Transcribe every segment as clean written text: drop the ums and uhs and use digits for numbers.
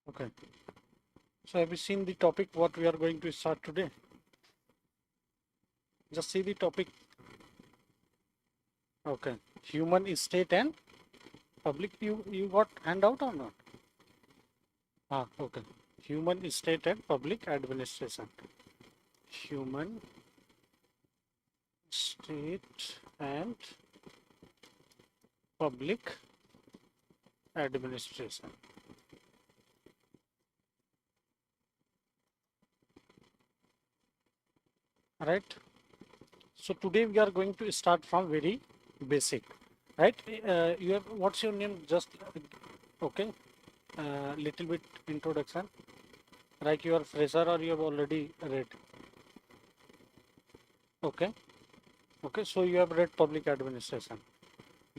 Okay. So have you seen the topic what we are going to start today? Just see the topic. Okay. Human state and public. You got handout or not? Okay. Human state and public administration. Human state and public administration. Right. So today we are going to start from very basic. Right. What's your name? Just okay. Little bit introduction. Like you are fresher or you have already read. Okay. Okay. So you have read public administration.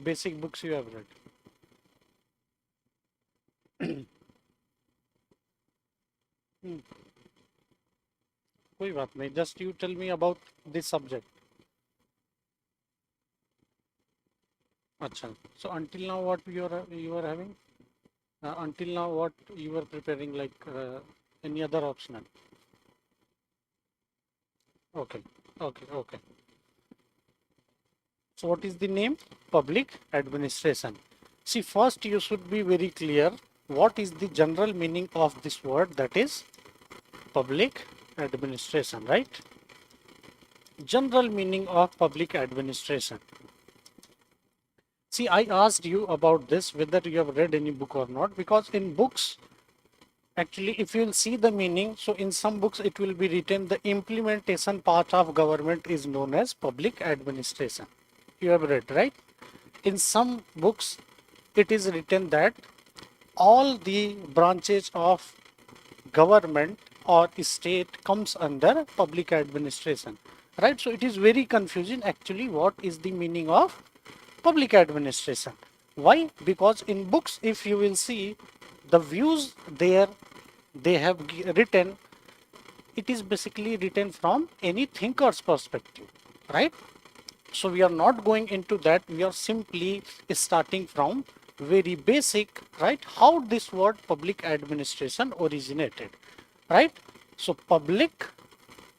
Basic books you have read. Hmm. कोई बात नहीं. Just you tell me about this subject. अच्छा. So until now what you are having? Until now what you were preparing, like any other optional? Okay. Okay. Okay. So what is the name? Public administration. See, first you should be very clear what is the general meaning of this word, that is public administration, right? General meaning of public administration. See, I asked you about this, whether you have read any book or not, because in books, actually, if you will see the meaning, so in some books it will be written the implementation part of government is known as public administration. You have read, right? In some books, it is written that all the branches of government or state comes under public administration, right? So it is very confusing actually what is the meaning of public administration. Why? Because in books, if you will see the views there, they have written, it is basically written from any thinker's perspective, right? So we are not going into that. We are simply starting from very basic, right? How this word public administration originated, right? So public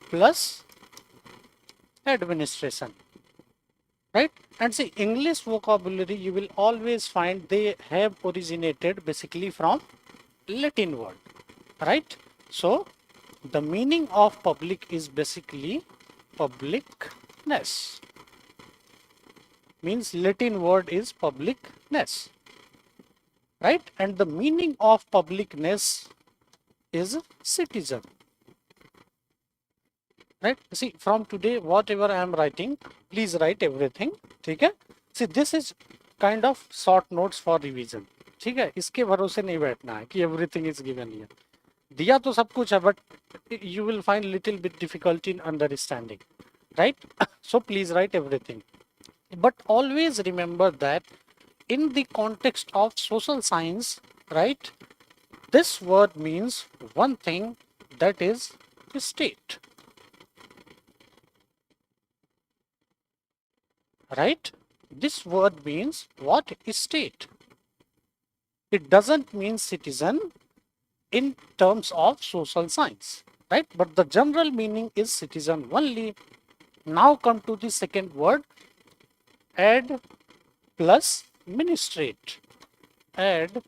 plus administration, right? And see, English vocabulary, you will always find they have originated basically from Latin word, right? So the meaning of public is basically publicness. Means Latin word is publicness, right? And the meaning of publicness is citizen, right? See, from today, whatever I am writing, please write everything. ठीक है? See, this is kind of short notes for revision. ठीक है? इसके भरोसे नहीं बैठना है कि everything is given here. दिया तो सब कुछ है, but you will find little bit difficulty in understanding, right? So please write everything. But always remember that in the context of social science, right, this word means one thing, that is state, right? This word means what? State. It doesn't mean citizen in terms of social science, right? But the general meaning is citizen only. Now come to the second word, add plus ministrate. Add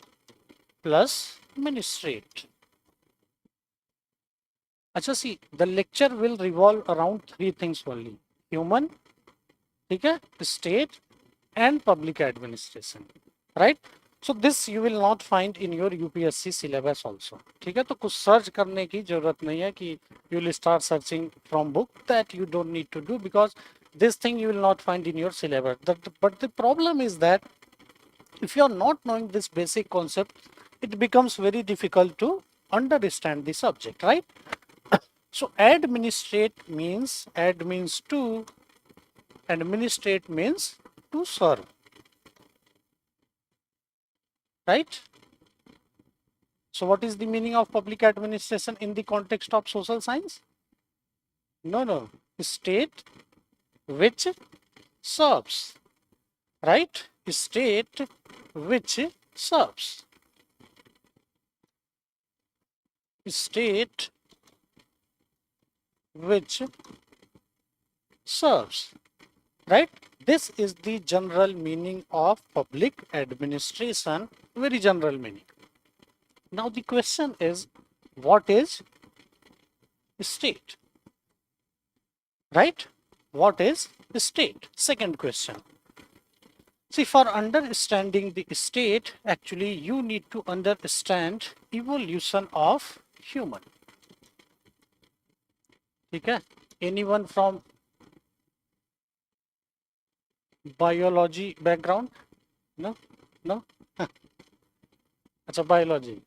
plus ministrate. अच्छा, see, the lecture will revolve around three things only: human, ठीक है, state and public administration, right? So this you will not find in your UPSC syllabus also, ठीक है? तो कुछ search करने की जरूरत नहीं है कि you will start searching from book, that you don't need to do, because this thing you will not find in your syllabus. But the problem is that if you are not knowing this basic concept, it becomes very difficult to understand the subject, right? So administrate means, add means to, administrate means to serve, right? So what is the meaning of public administration in the context of social science? No, state which serves, right? State which serves. state which serves, right? This is the general meaning of public administration, very general meaning. Now the question is, what is state, right? What is state? Second question. See, for understanding the state, actually you need to understand evolution of human. Okay? Anyone from biology background? No? No? अच्छा, biology.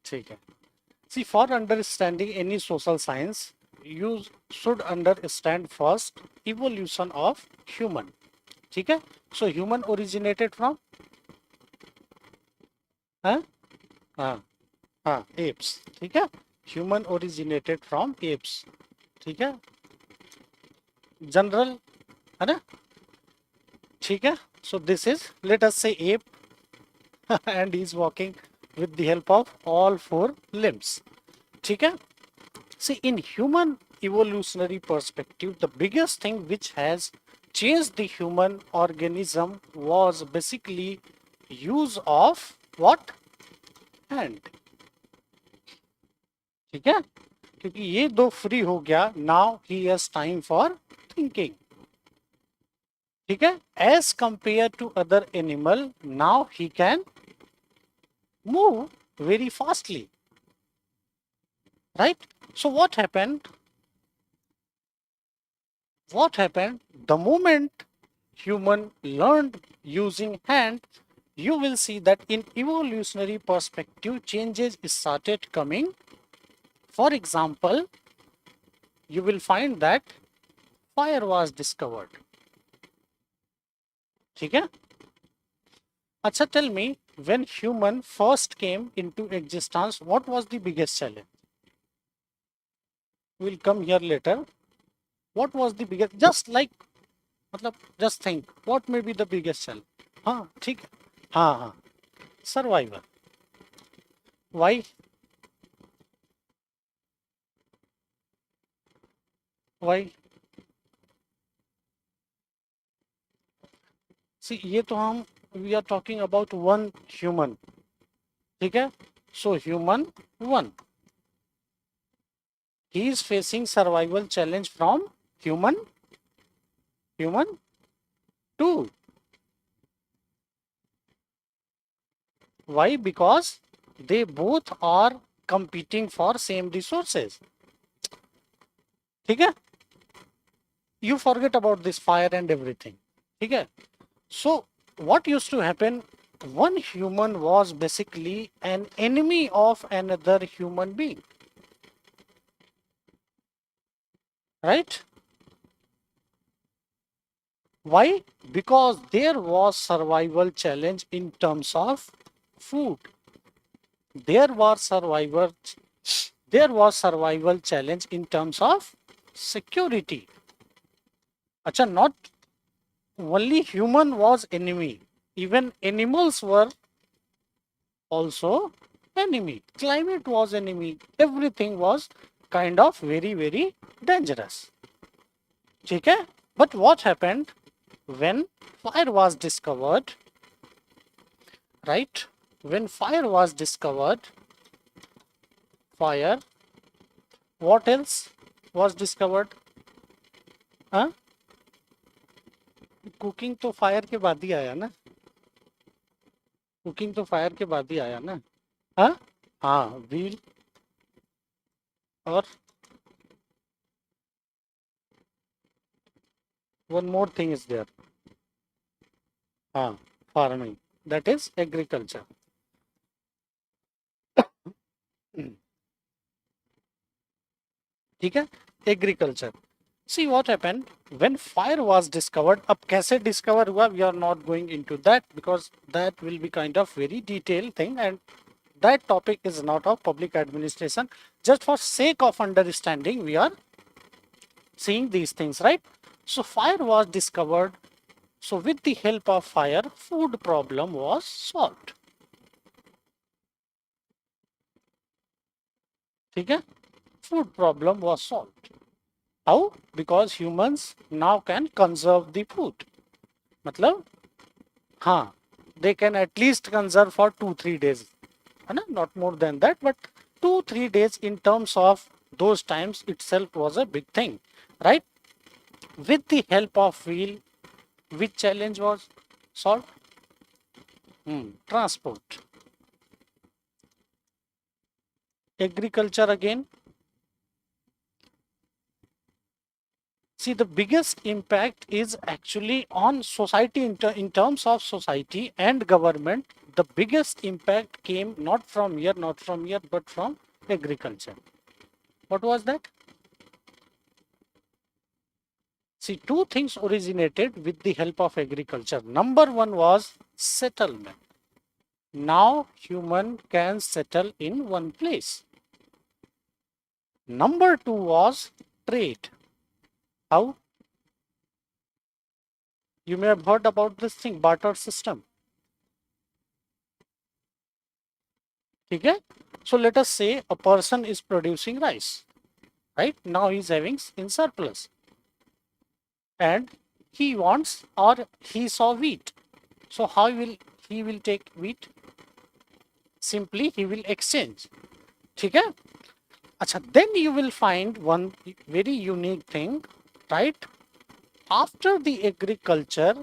ठीक है. See, for understanding any social science, you should understand first evolution of human. ठीक है? So human originated from हाँ हाँ apes. ठीक है? Human originated from apes. ठीक है? General है ना? ठीक है? So this is, let us say, ape and he is walking with the help of all four limbs. ठीक है? See, in human evolutionary perspective, the biggest thing which has changed the human organism was basically use of what? Hand. ठीक है? क्योंकि ये दो free हो गया, now he has time for thinking. ठीक है? As compared to other animal, now he can move very fastly. Right? So what happened? What happened? The moment human learned using hand, you will see that in evolutionary perspective, changes started coming. For example, you will find that fire was discovered. ठीक है? अच्छा, tell me, when human first came into existence, what was the biggest challenge? We'll come here later. What was the biggest, just like, मतलब just think, what may be the biggest challenge? हाँ, ठीक है, हाँ हाँ, survival. Why? Why? See, ये तो हम, we are talking about one human. ठीक है? So human one, he is facing survival challenge from human two. Why? Because they both are competing for same resources. ठीक है? You forget about this fire and everything. ठीक है? So what used to happen? One human was basically an enemy of another human being. Right? Why? Because there was survival challenge in terms of food. There was survival challenge in terms of security. Acha, not only human was enemy, even animals were also enemy. Climate was enemy. Everything was kind of very, very dangerous. ठीक है? But what happened when fire was discovered? Right? When fire was discovered, fire, what else was discovered? हाँ? Cooking तो fire के बाद ही आया ना? Cooking तो fire के बाद ही आया ना? हाँ हाँ, व्हील और one more thing is there. हाँ, farming, that is agriculture. ठीक है? Agriculture. See what happened when fire was discovered. अब कैसे discover हुआ? We are not going into that because that will be kind of very detailed thing and that topic is not of public administration. Just for sake of understanding, we are seeing these things, right? So fire was discovered. So with the help of fire, food problem was solved. ठीक है, food problem was solved. How? Because humans now can conserve the food. मतलब हाँ, they can at least conserve for 2-3 days, है ना, not more than that, but 2-3 days in terms of those times itself was a big thing, right? With the help of wheel, which challenge was solved? Transport. Agriculture again. See, the biggest impact is actually on society in terms of society and government. The biggest impact came not from here, but from agriculture. What was that? See, two things originated with the help of agriculture. Number one was settlement. Now human can settle in one place. Number two was trade. How? You may have heard about this thing, barter system. Okay? So let us say a person is producing rice, right? Now he's having in surplus and he wants or he saw wheat. So how will he will take wheat? Simply he will exchange. Okay? Achha, then you will find one very unique thing, right? After the agriculture,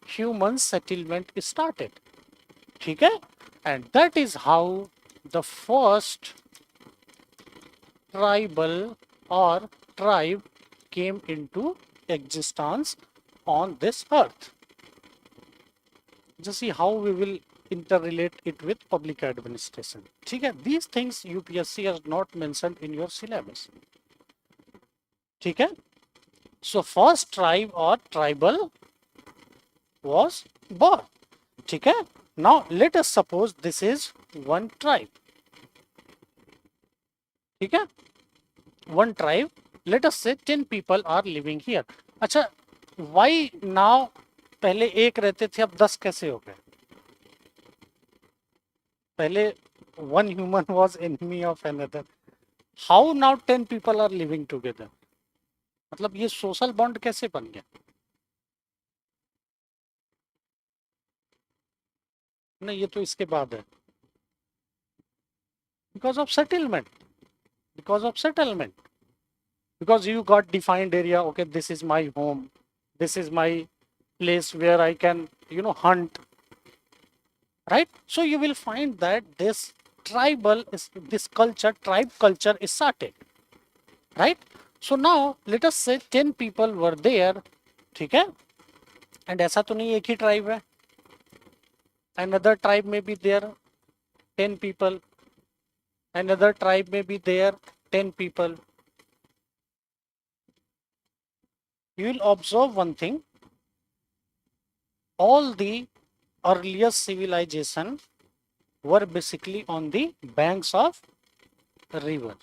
human settlement started. Okay? And that is how the first tribal or tribe came into existence on this earth. Just see how we will interrelate it with public administration. Okay? These things UPSC has not mentioned in your syllabus. Okay? So first tribe or tribal was born. Okay? Now let us suppose this is one tribe. Okay? One tribe, let us say 10 people are living here. अच्छा, why now पहले एक रहते थे अब 10 कैसे हो गए? पहले one human was enemy of another. How now 10 people are living together? मतलब ये सोशल बॉन्ड कैसे बन गया? नहीं, ये तो इसके बाद है. Because of settlement. Because of settlement. Because you got defined area. Okay, this is my home. This is my place where I can, hunt. Right? So you will find that this tribe culture is started. Right? So now let us say 10 people were there. ठीक है? And ऐसा तो नहीं एक ही tribe है. Another tribe may be there, 10 people. Another tribe may be there, 10 people. You will observe one thing. All the earliest civilization were basically on the banks of river.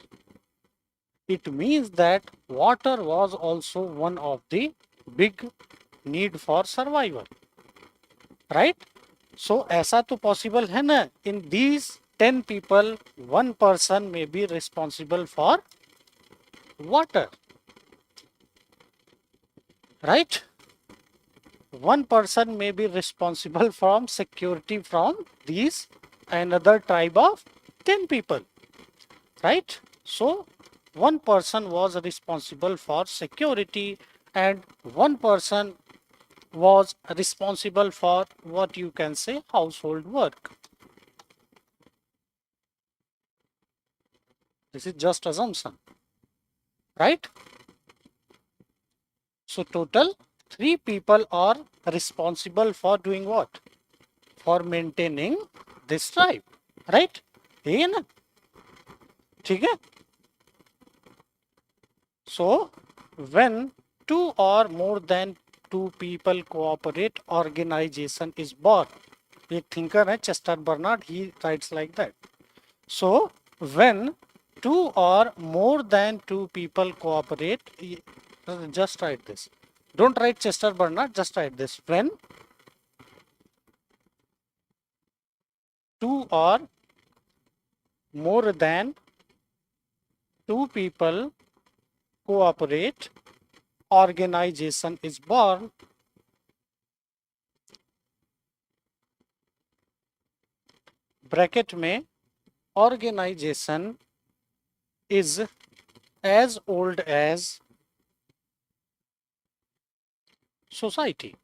It means that water was also one of the big need for survival. Right? So ऐसा तो possible है ना, in these 10 people, one person may be responsible for water. Right? One person may be responsible from security from these another tribe of 10 people. Right? So one person was responsible for security and one person was responsible for what you can say household work. This is just assumption, right? So total 3 people are responsible for doing what? For maintaining this tribe, right? है ना? ठीक है? So when 2 or more than 2 people cooperate, organization is born. एक thinker है Chester Bernard, he writes like that. So when 2 or more than 2 people cooperate, just write this. Don't write Chester Bernard, just write this. When 2 or more than two people cooperate, organization is born. Bracket में organization is as old as society.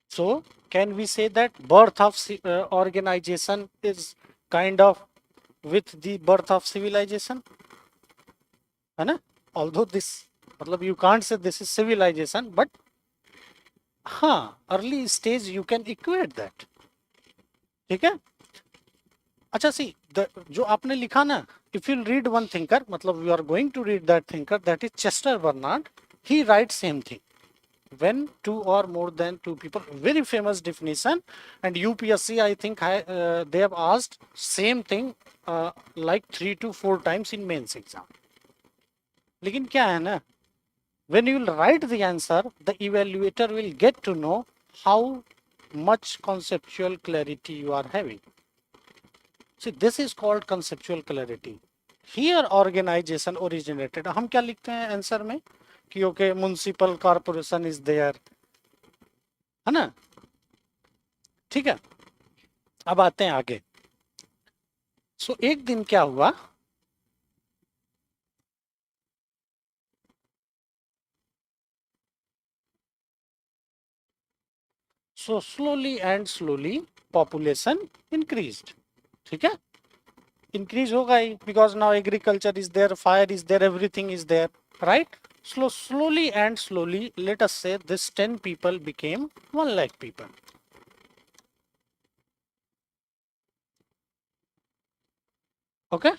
So can we say that birth of organization is kind of with the birth of civilization? है ना? Although this मतलब you can't say this is civilization, but हाँ early stage you can equate that. ठीक है? अच्छा सी जो आपने लिखा ना, if you read one thinker, मतलब you are going to read that thinker, that is Chester Bernard. He writes same thing. When two or more than two people, very famous definition, and UPSC I think they have asked same thing like 3 to 4 times in mains exam. लेकिन क्या है ना, when you will write the answer, the evaluator will get to know how much conceptual clarity you are having. See, this is called conceptual clarity. Here organization originated. हम क्या लिखते हैं answer में कि okay municipal corporation is there, है ना? ठीक है, अब आते हैं आगे. सो एक दिन क्या हुआ, so slowly and slowly population increased. ठीक है, इंक्रीज होगा ही because now agriculture is there, fire is there, everything is there, right? Slowly and slowly, let us say this 10 people became 1 lakh people. Okay?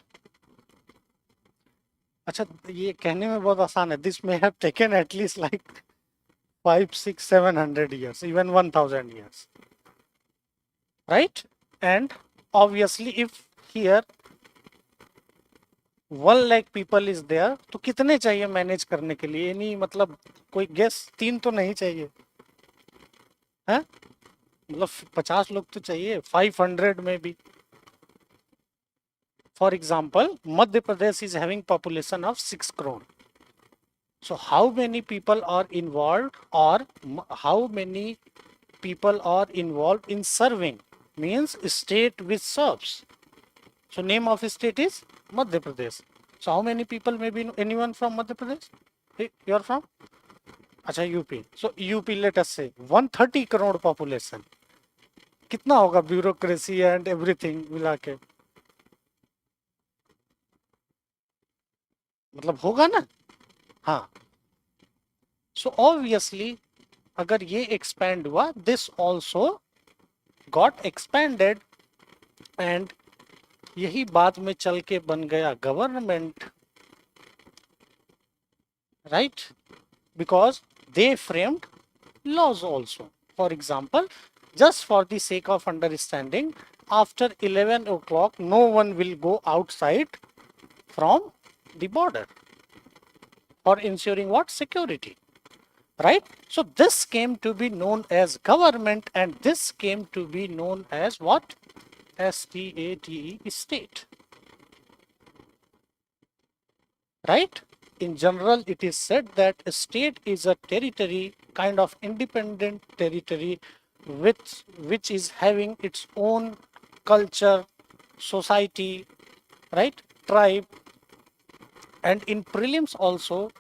अच्छा, ये कहने में बहुत आसान है. This may have taken at least like 5, 6, 700 years, even 1000 years, right? And obviously if here 1 lakh people is there, तो कितने चाहिए मैनेज करने के लिए? नहीं मतलब कोई गेस, 3 तो नहीं चाहिए है, मतलब 50 लोग तो चाहिए, 500 में भी. For example, Madhya Pradesh is having population of 6 crore. So how many people are involved, or how many people are involved in serving? Means state which serves. So name of state is Madhya Pradesh. So how many people, maybe anyone from Madhya Pradesh? Hey, you are from? अच्छा, UP. So UP, let us say 130 crore population. कितना होगा bureaucracy and everything मिला के? मतलब होगा ना? हाँ. So obviously अगर ये expand हुआ, this also got expanded, and यही बाद में चल के बन गया government, right? Because they framed laws also. For example, just for the sake of understanding, after 11 o'clock no one will go outside from the border for ensuring what? Security, right? So this came to be known as government, and this came to be known as what? STATE, state, right? In general, it is said that a state is a territory, kind of independent territory, which is having its own culture, society, right? Tribe. And in prelims also,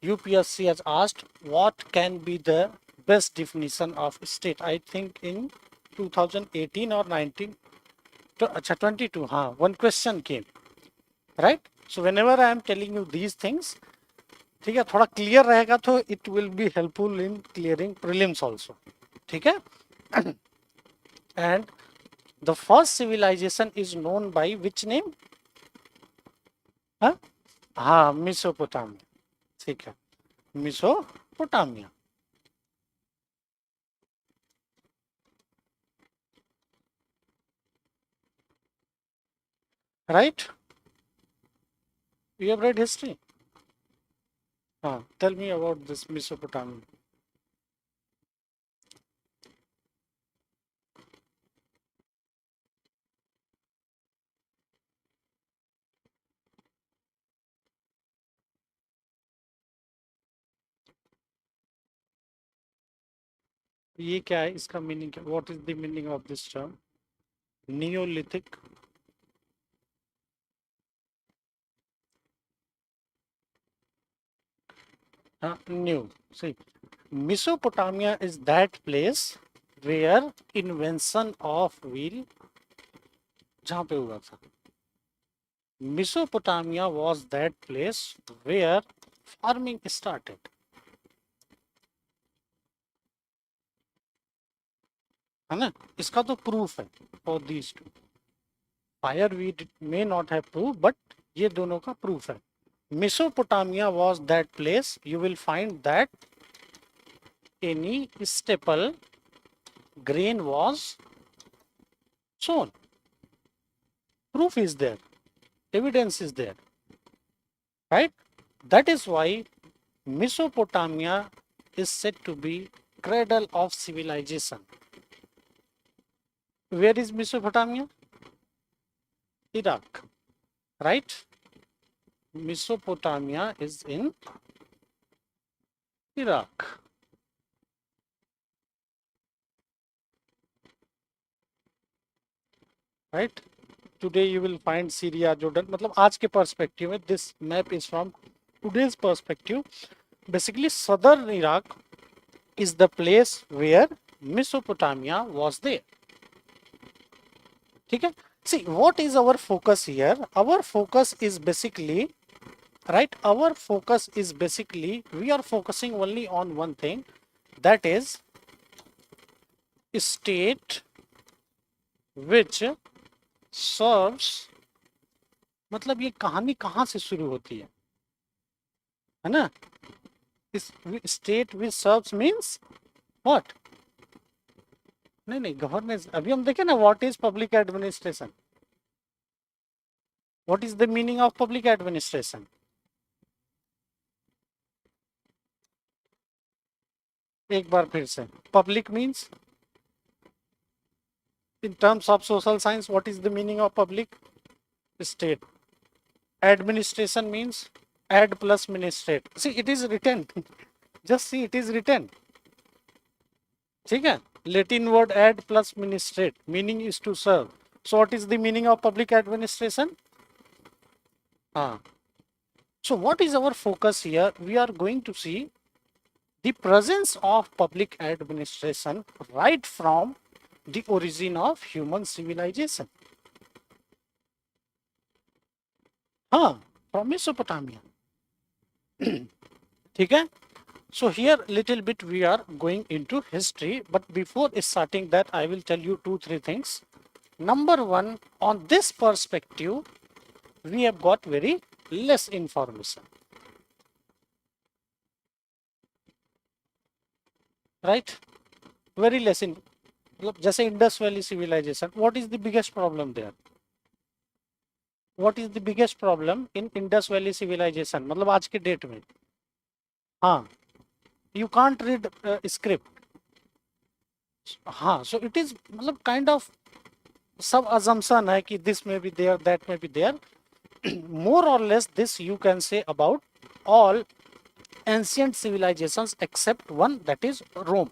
UPSC has asked what can be the best definition of state. I think in 2018 or 19, 22, one question came, right? So whenever I am telling you these things, ठीक है, थोड़ा clear रहेगा तो it will be helpful in clearing prelims also. ठीक है? And the first civilization is known by which name? हाँ, Mesopotamia. ठीक है, Mesopotamia, right? You have read history? हाँ, tell me about this Mesopotamia. ये क्या है, इसका मीनिंग क्या, what is the meaning of this term neolithic? New, see, Mesopotamia is that place where invention of wheel जहाँ पे हुआ था. Mesopotamia was that place where farming started. है ना, इसका तो प्रूफ है for these two. Fire we may not have proof, but ये दोनों का प्रूफ है. Mesopotamia was that place you will find that any staple grain was sown. Proof is there, evidence is there, right? That is why Mesopotamia is said to be cradle of civilization. Where is Mesopotamia? Iraq, right? Mesopotamia is in Iraq. Right? Today you will find Syria, Jordan. मतलब आज के perspective में this map is from today's perspective. Basically, southern Iraq is the place where Mesopotamia was there. ठीक है? See, what is our focus here? Our focus is basically, right? Our focus is basically, we are focusing only on one thing, that is state which serves. मतलब ये कहानी कहाँ से शुरू होती है ना? इस state which serves means what? नहीं, गवर्नेंस. अभी हम देखें ना, what is public administration, what is the meaning of public administration? एक बार फिर से, public means in terms of social science, what is the meaning of public? State. Administration means ad plus ministrate. See, it is written. Just see, it is written. ठीक है? Latin word ad plus ministrate, meaning is to serve. So what is the meaning of public administration? So what is our focus here? We are going to see the presence of public administration right from the origin of human civilization. From Mesopotamia. ठीक है? So here little bit we are going into history, but before starting that I will tell you 2-3 things. Number one, on this perspective we have got very less information, right? Very less in, जैसे Indus valley civilisation, what is the biggest problem there? What is the biggest problem in Indus Valley civilization? मतलब आज के date में, you can't read script. So it is मतलब kind of सब assumption है कि this may be there, that may be there. More or less this you can say about all ancient civilizations except one, that is Rome.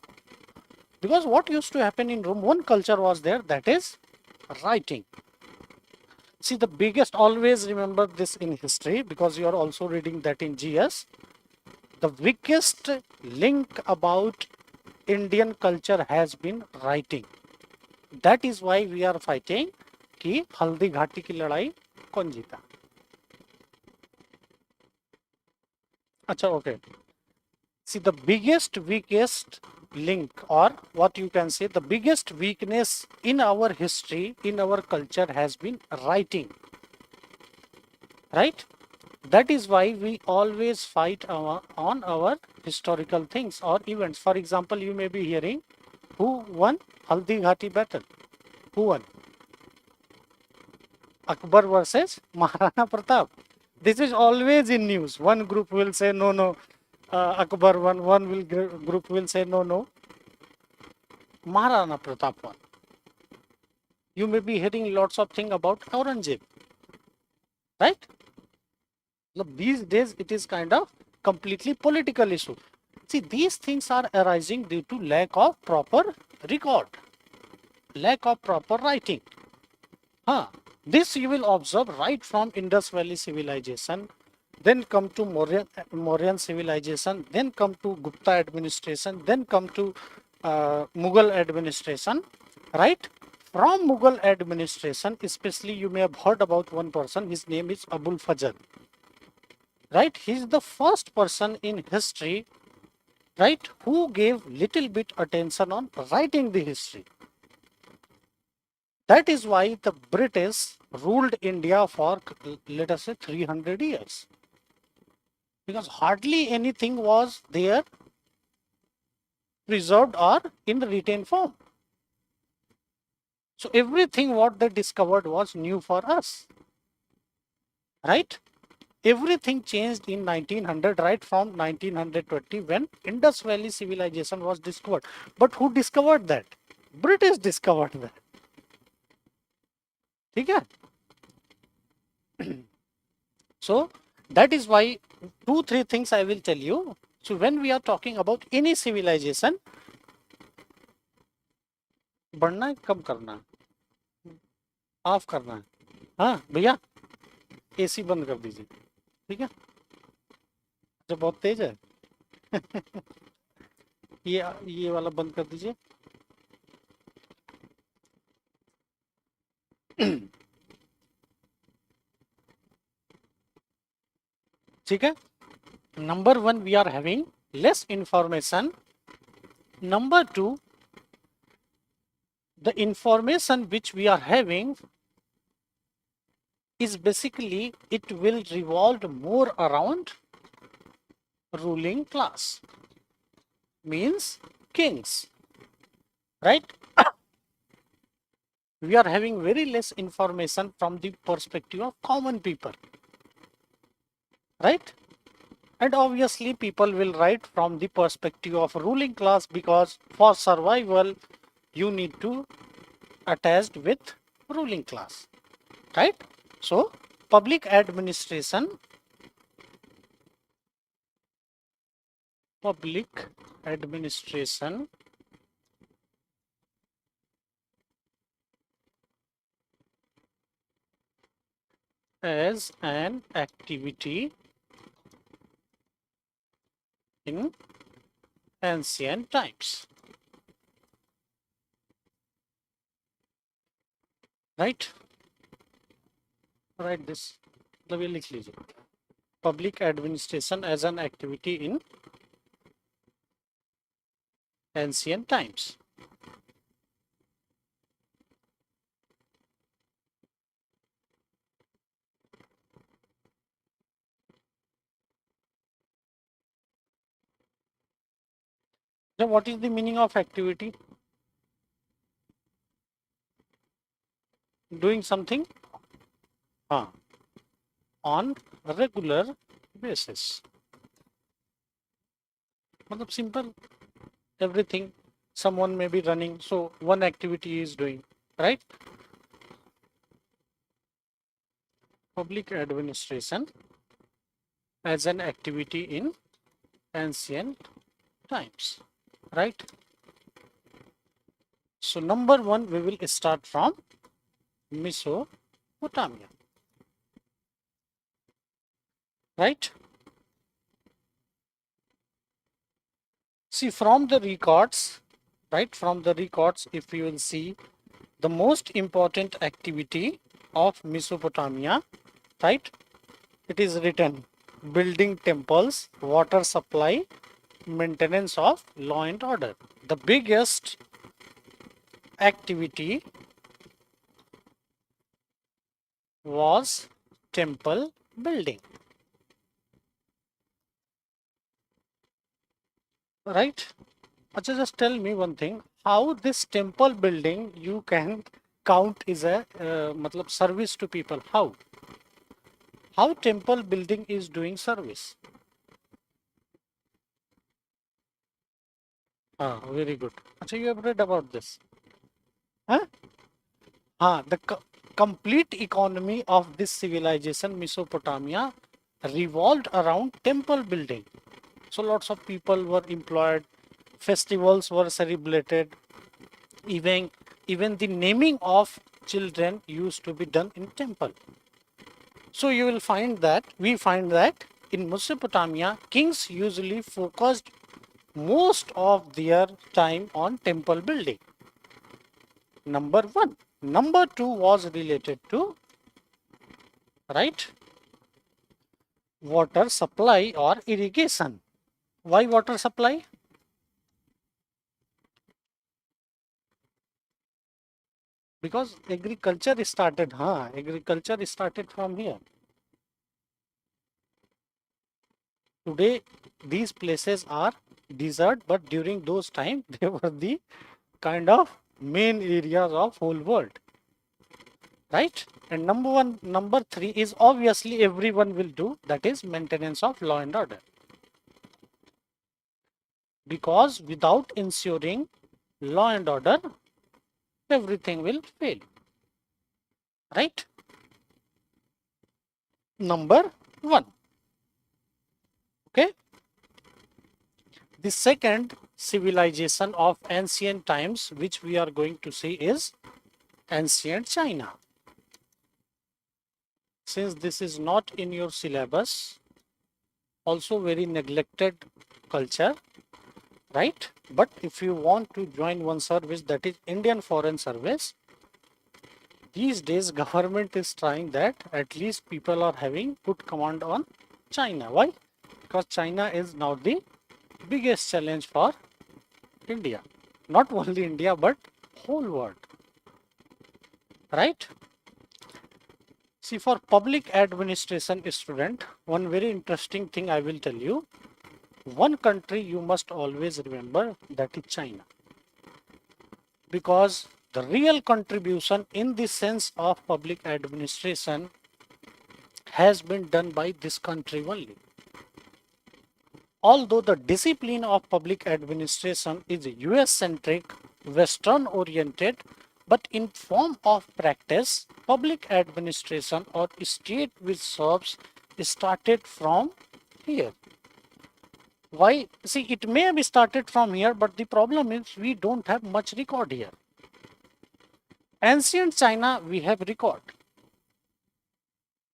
Because what used to happen in Rome, one culture was there, that is writing. See, the biggest, always remember this in history because you are also reading that in GS. The biggest link about Indian culture has been writing. That is why we are fighting कि हल्दी घाटी की लड़ाई कौन जीता. अच्छा, okay. See, the biggest weakest link, or what you can say, the biggest weakness in our history, in our culture has been writing, right? That is why we always fight on our historical things or events. For example, you may be hearing, who won Haldi Ghati battle? Who won? Akbar versus Maharana Pratap. This is always in news. One group will say no, Akbar won. One group will say no, Maharana Pratap won. You may be hearing lots of things about 𝐂𝐻𝐿𝐴𝐽, right? These days it is kind of completely political issue. See, these things are arising due to lack of proper record, lack of proper writing. This you will observe right from Indus Valley civilization, then come to Mauryan civilization, then come to Gupta administration, then come to Mughal administration, right? From Mughal administration, especially you may have heard about one person, his name is Abul Fazl, right? He is the first person in history, right, who gave little bit attention on writing the history. That is why the British ruled India for, let us say, 300 years. Because hardly anything was there preserved or in written form. So everything what they discovered was new for us. Right? Everything changed in 1900, right from 1920 when Indus Valley civilization was discovered. But who discovered that? British discovered that. Okay? So that is why 2-3 things I will tell you. So when we are talking about any civilization, बढ़ना है कम करना है of करना है हाँ भैया AC बंद कर दीजिए ठीक है जो बहुत तेज है ये वाला बंद कर दीजिए ठीक है number 1 we are having less information. Number 2, the information which we are having is basically it will revolve more around ruling class, means kings, right? We are having very less information from the perspective of common people, right? And obviously people will write from the perspective of ruling class because for survival you need to attached with ruling class, right? So public administration as an activity in ancient times, right? Write this, मतलब ये लिख लीजिए, public administration as an activity in ancient times. Now what is the meaning of activity? Doing something on a regular basis. मतलब simple, everything, someone may be running, so one activity is doing, right? Public administration as an activity in ancient times, right? So number 1 we will start from Mesopotamia, right? See, from the records, right, from the records, if you will see the most important activity of Mesopotamia, right, it is written building temples, water supply, maintenance of law and order. The biggest activity was temple building, right? Achha, just tell me one thing, how this temple building you can count is a matlab service to people? How temple building is doing service? Very good. Achha, you have read about this? The complete economy of this civilization, Mesopotamia, revolved around temple building. So lots of people were employed, festivals were celebrated, even the naming of children used to be done in temple. So you will find that, we find that in Mesopotamia, kings usually focused most of their time on temple building. Number one. Number two was related to, right, water supply or irrigation. Why water supply? Because agriculture started from here. Today, these places are desert, but during those times, they were the kind of main areas of whole world, right? And number three is obviously everyone will do, that is maintenance of law and order. Because without ensuring law and order, everything will fail, right? Number one. Okay. The second civilization of ancient times, which we are going to see, is ancient China. Since this is not in your syllabus, also very neglected culture, right? But if you want to join one service, that is Indian Foreign Service, these days government is trying that at least people are having good command on China. Why? Because China is now the biggest challenge for India. Not only India, but whole world, right? See, for public administration student, one very interesting thing I will tell you. One country you must always remember, that is China. Because the real contribution in the sense of public administration has been done by this country only. Although the discipline of public administration is US centric, Western oriented, but in form of practice, public administration or state which serves started from here. Why? See, it may be started from here, but the problem is we don't have much record here. Ancient China, we have record,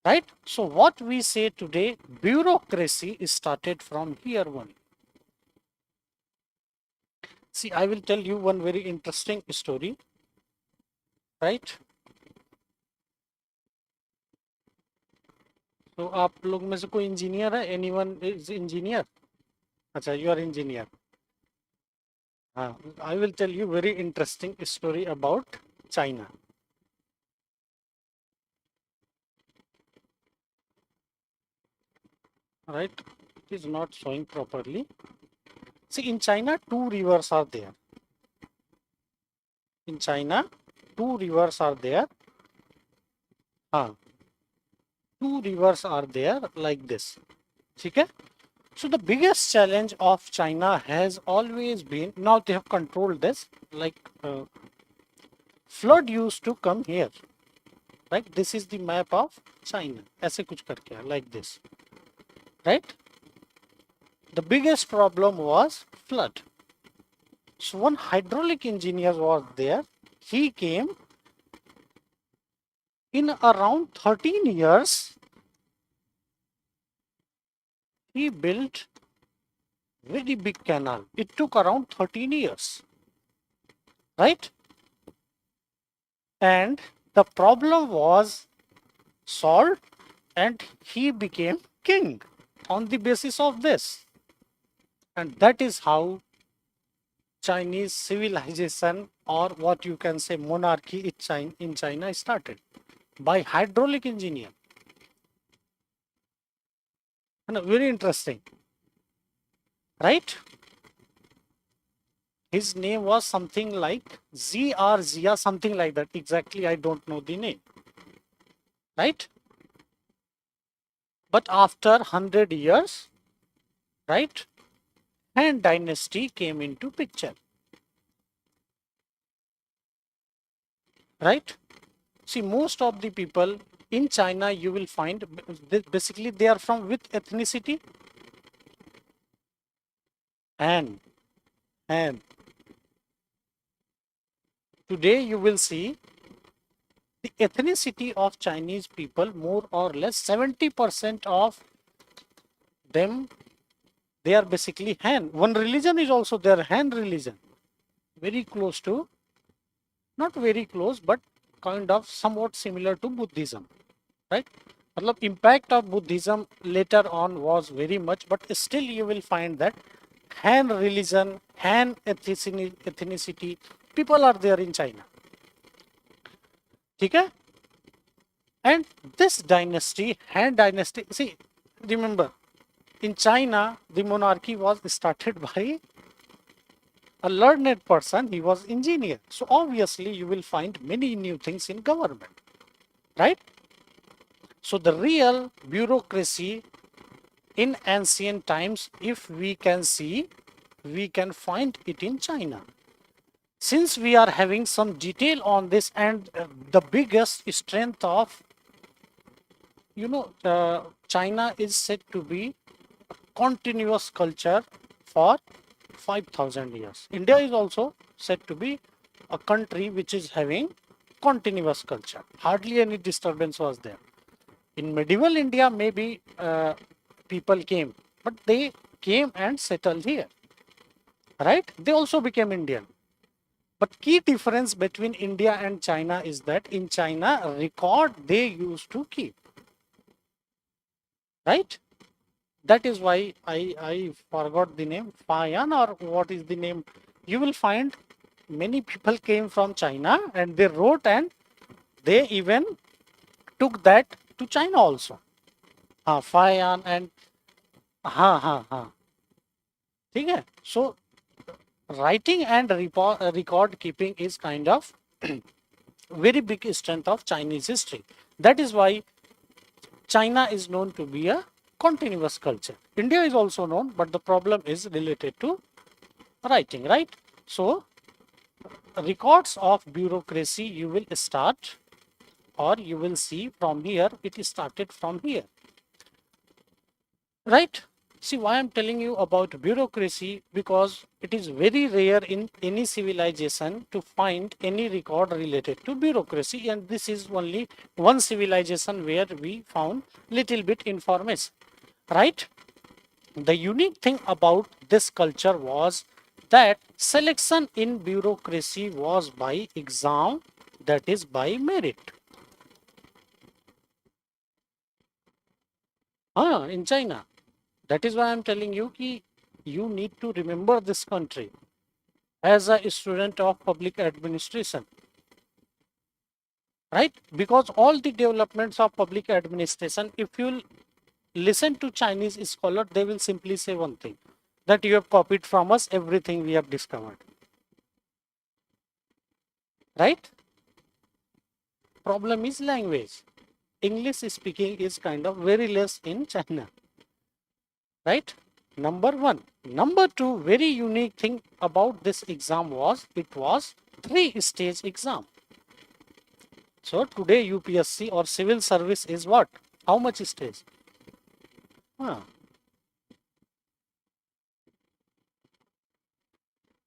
right? So what we say today, bureaucracy started from here only. See, I will tell you one very interesting story, right? तो आप लोग में से कोई engineer है? Anyone is engineer? अच्छा, you are engineer. हाँ, I will tell you very interesting story about China. Right? It is not showing properly. See, in China, two rivers are there. In China, two rivers are there. Two rivers are there like this. Okay? So the biggest challenge of China has always been, now they have controlled this, like flood used to come here. Right? This is the map of China. ऐसे कुछ करके like this. Right? The biggest problem was flood. So one hydraulic engineer was there. He came in around 13 years. He built very big canal. It took around 13 years. Right? And the problem was solved and he became king on the basis of this. And that is how Chinese civilization, or what you can say monarchy in China started, by hydraulic engineer. And very interesting, right? His name was something like 𝐻𝐸𝐻, something like that. Exactly, I don't know the name, right? But after 100 years, right, Han dynasty came into picture, right? See, most of the people in China, you will find basically they are from which ethnicity? Han, Han. Today you will see the ethnicity of Chinese people, more or less 70% of them, they are basically Han. One religion is also their Han religion. Very close to, not very close, but kind of somewhat similar to Buddhism, right? Matlab, impact of Buddhism later on was very much, but still you will find that Han religion, Han ethnicity, people are there in China. Okay? And this dynasty, Han dynasty, see, remember, in China, the monarchy was started by a learned person, he was engineer. So obviously you will find many new things in government, right? So the real bureaucracy in ancient times, if we can see, we can find it in China. Since we are having some detail on this, and the biggest strength of, China is said to be a continuous culture for 5,000 years. India is also said to be a country which is having continuous culture. Hardly any disturbance was there. In medieval India, maybe people came, but they came and settled here, right? They also became Indian. But key difference between India and China is that in China, a record they used to keep, right? That is why I forgot the name, Fayan, or what is the name? You will find many people came from China and they wrote, and they even took that to China also. Fayan and ha. Okay? So writing and record keeping is kind of very big strength of Chinese history. That is why China is known to be a continuous culture. India is also known, but the problem is related to writing, right? So records of bureaucracy you will start, or you will see from here, it is started from here, right? See why I'm telling you about bureaucracy, because it is very rare in any civilization to find any record related to bureaucracy, and this is only one civilization where we found little bit information, right? The unique thing about this culture was that selection in bureaucracy was by exam, that is by merit. In China. That is why I'm telling you ki you need to remember this country as a student of public administration, right? Because all the developments of public administration, if you listen to Chinese scholar, they will simply say one thing, that you have copied from us everything we have discovered, right? Problem is language. English speaking is kind of very less in China, right? Number one. Number two, very unique thing about this exam was, it was 3-stage exam. So today UPSC or civil service is what? How much stage?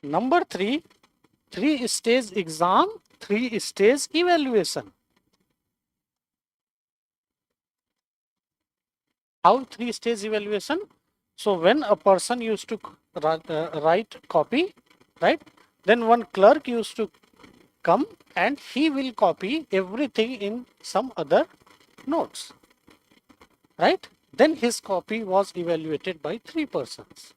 Number three, 3-stage exam, 3-stage evaluation. How 3-stage evaluation? So when a person used to write copy, right? Then one clerk used to come and he will copy everything in some other notes, right? Then his copy was evaluated by 3 persons.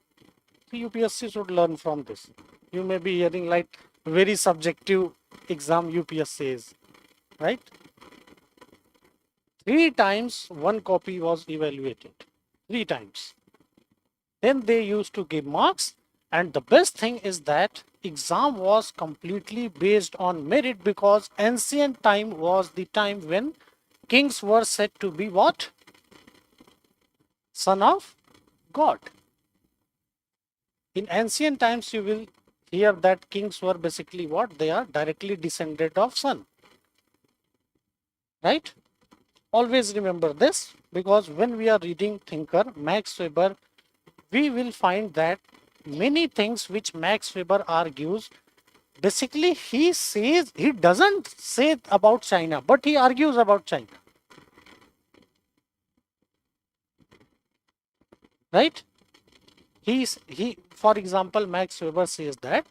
So UPSC should learn from this. You may be hearing like very subjective exam UPSC is, right? 3 times one copy was evaluated. 3 times. Then they used to give marks, and the best thing is that exam was completely based on merit, because ancient time was the time when kings were said to be what? Son of God. In ancient times you will hear that kings were basically what? They are directly descended of sun, right? Always remember this, because when we are reading thinker Max Weber, we will find that many things which Max Weber argues, basically he says, he doesn't say about China, but he argues about China. Right? For example, Max Weber says that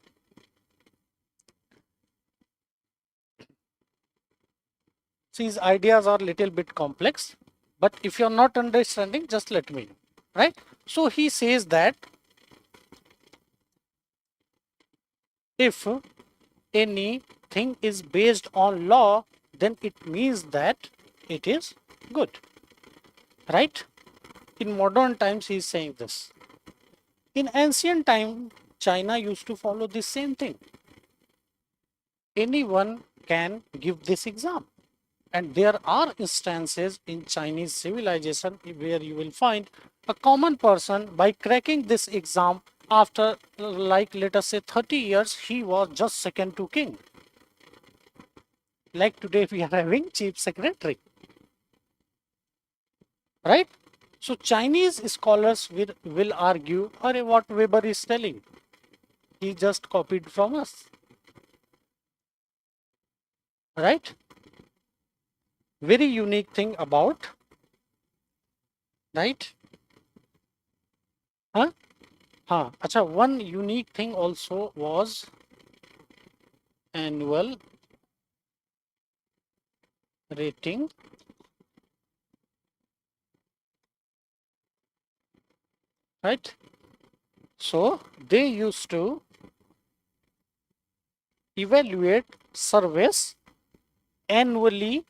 his ideas are little bit complex, but if you're not understanding, just let me know. Right? So he says that if anything is based on law, then it means that it is good. Right? In modern times, he is saying this. In ancient time, China used to follow the same thing. Anyone can give this exam. And there are instances in Chinese civilization where you will find a common person, by cracking this exam, after like let us say 30 years, he was just second to king. Like today we are having chief secretary. Right? So Chinese scholars will argue, what Weber is telling, he just copied from us. Right? Very unique thing about, right? Huh? Acha, one unique thing also was annual rating. Right? So they used to evaluate service annually,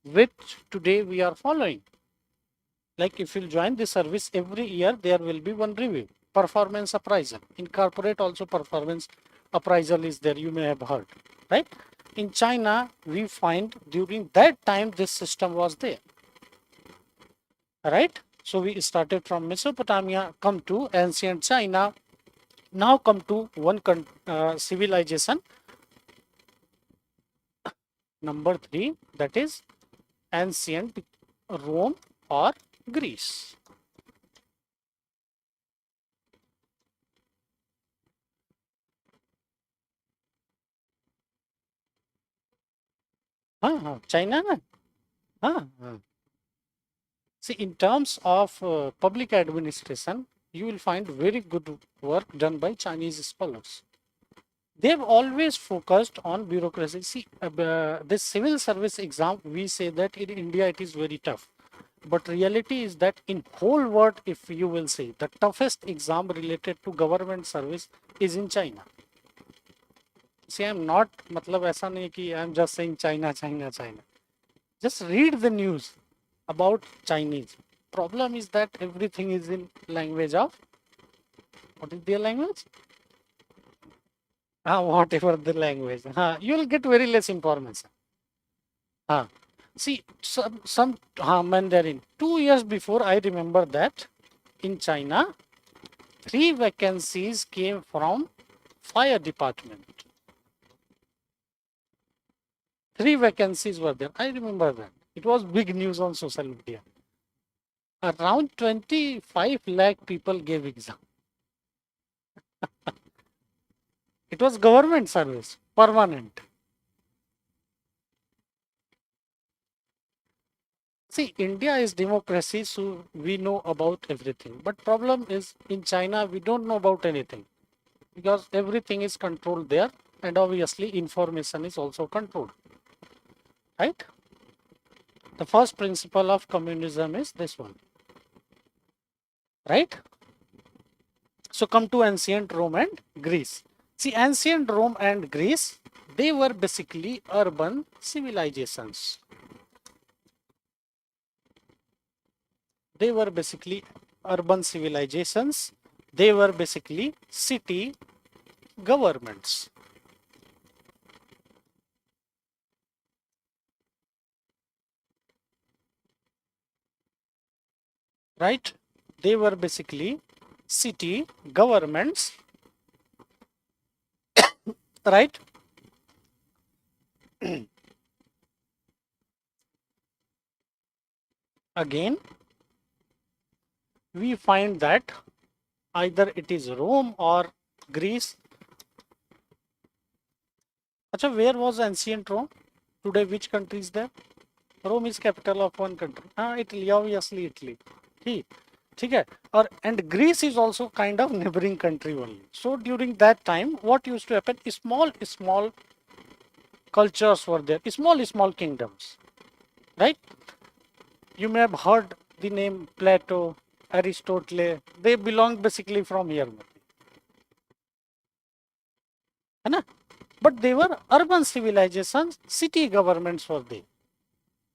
which today we are following. Like if you join the service every year, there will be one review, performance appraisal. In corporate also performance appraisal is there, you may have heard, right? In China, we find during that time this system was there, right? So we started from Mesopotamia, come to ancient China, now come to one civilization, number 3, that is ancient Rome or Greece. China na? See, in terms of public administration, you will find very good work done by Chinese scholars. They've always focused on bureaucracy. See, this civil service exam, we say that in India it is very tough. But reality is that in whole world, if you will say, the toughest exam related to government service is in China. See, I'm not, matlab aisa nahi ki I'm just saying China, China, China. Just read the news about Chinese. Problem is that everything is in language of, what is their language? Whatever the language. You will get very less information. See, some Mandarin. 2 years before, I remember that in China, 3 vacancies came from fire department. 3 vacancies were there. I remember that. It was big news on social media. Around 25 lakh people gave exam. It was government service, permanent. See, India is democracy, so we know about everything. But problem is in China, we don't know about anything because everything is controlled there, and obviously information is also controlled. Right? The first principle of communism is this one. Right? So come to ancient Rome and Greece. See, ancient Rome and Greece, they were basically urban civilizations. They were basically urban civilizations. They were basically city governments. Right? They were basically city governments. Right? Again, we find that Either it is Rome or Greece. Acha, where was ancient Rome? Today, which country is there? Rome is capital of one country. Italy, obviously Italy. ठीक ठीक है और and Greece is also kind of neighboring country only. So during that time, what used to happen? Small cultures were there, small kingdoms, right? You may have heard the name Plato, Aristotle. They belong basically from here, है ना? But they were urban civilizations, city governments were there,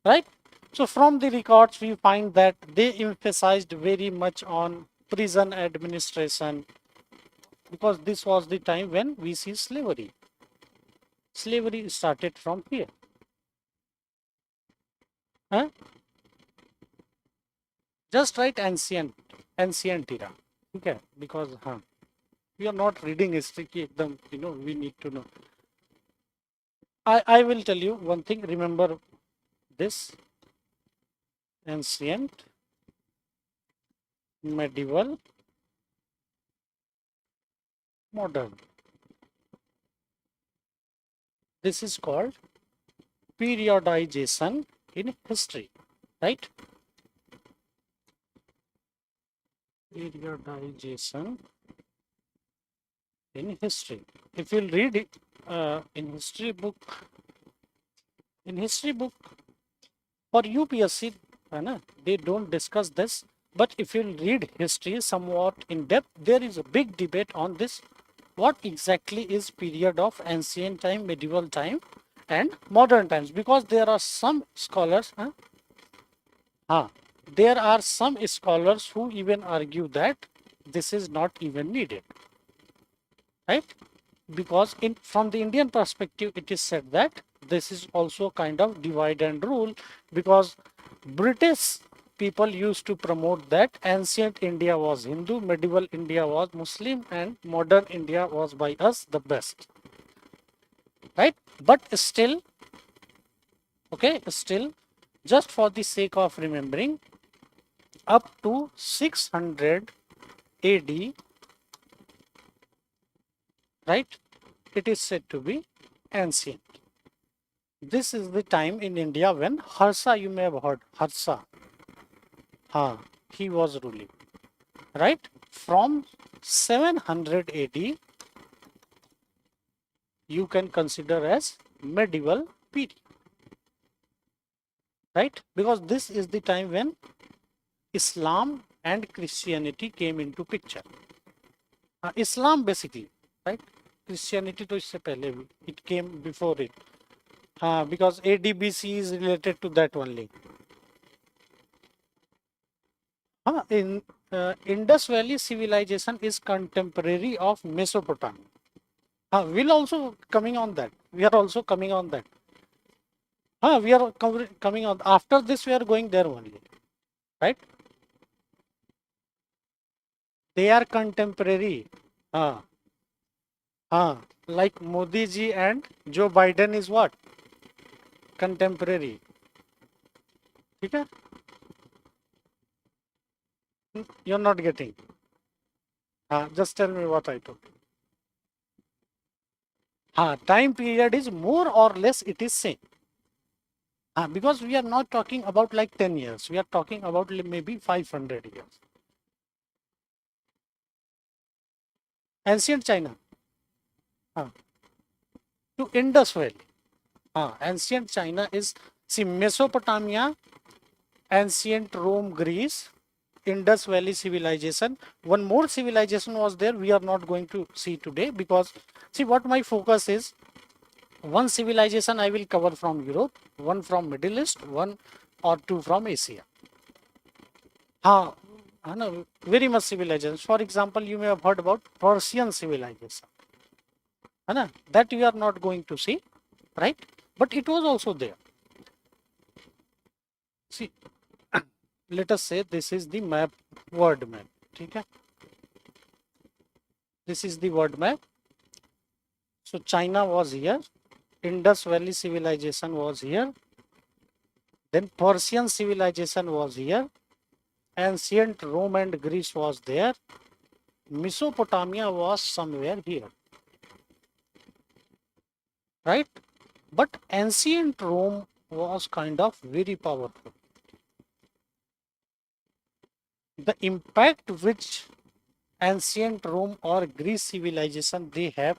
right? So from the records, we find that they emphasized very much on prison administration because this was the time when we see slavery. Slavery started from here. Huh? Just write ancient era. Okay, because we are not reading history. We need to know. I will tell you one thing. Remember this: ancient, medieval, modern. This is called periodization in history, right? Periodization in history. If you'll read it in history book for UPSC, they don't discuss this. But if you read history somewhat in depth, there is a big debate on this. What exactly is period of ancient time, medieval time, and modern times? Because there are some scholars, there are some scholars who even argue that this is not even needed, right? Because from the Indian perspective, it is said that this is also kind of divide and rule, because British people used to promote that ancient India was Hindu, medieval India was Muslim, and modern India was by us the best, right? But still, just for the sake of remembering, up to 600 AD, right, it is said to be ancient. This is the time in India when Harsha, you may have heard Harsha, he was ruling, right? From 700 AD, you can consider as medieval period, right? Because this is the time when Islam and Christianity came into picture. Islam basically, right? Christianity to isse pehle bhi, it came before it. Because ADBC is related to that only. In Indus Valley civilization is contemporary of Mesopotamia. We'll also coming on that. We are also coming on that. We are coming on. After this, we are going there only, right? They are contemporary. Like Modi ji and Joe Biden is what? Contemporary. Okay? You're not getting. Just tell me what I told. Time period is more or less it is same. Because we are not talking about like 10 years. We are talking about maybe 500 years. Ancient China. To Indus Valley. Ancient China is, see, Mesopotamia, ancient Rome, Greece, Indus Valley civilization. One more civilization was there. We are not going to see today because, see, what my focus is, one civilization I will cover from Europe, one from Middle East, one or two from Asia. Very much civilizations. For example, you may have heard about Persian civilization. That we are not going to see, right? But it was also there. See, let us say this is the map, word map. Okay? This is the word map. So China was here. Indus Valley civilization was here. Then Persian civilization was here. Ancient Rome and Greece was there. Mesopotamia was somewhere here, right? But ancient Rome was kind of very powerful. The impact which ancient Rome or Greece civilization they have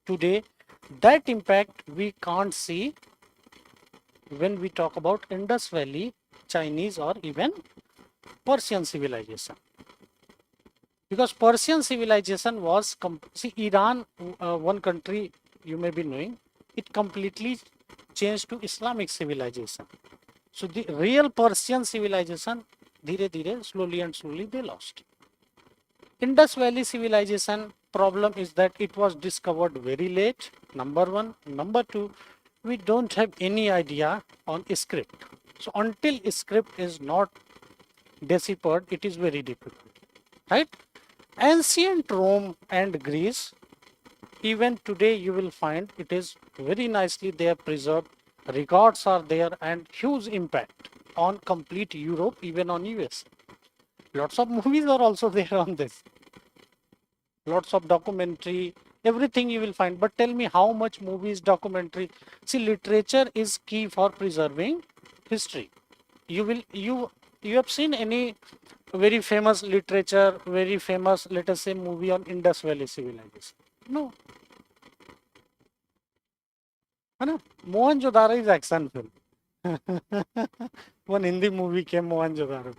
today, that impact we can't see when we talk about Indus Valley, Chinese or even Persian civilization. Because Persian civilization was, see Iran, one country you may be knowing, it completely changed to Islamic civilization. So the real Persian civilization, dhire dhire, slowly and slowly they lost. Indus Valley civilization problem is that it was discovered very late, number one. Number two, we don't have any idea on script. So until script is not deciphered, it is very difficult, right? Ancient Rome and Greece, even today you will find it is very nicely they are preserved, records are there and huge impact on complete Europe, even on US. Lots of movies are also there on this. Lots of documentary, everything you will find. But tell me how much movies, documentary. See, literature is key for preserving history. You have seen any very famous literature, very famous, let us say, movie on Indus Valley civilization? No. है ना? Mohenjo-daro is action film. One Hindi movie came, Mohenjo-daro.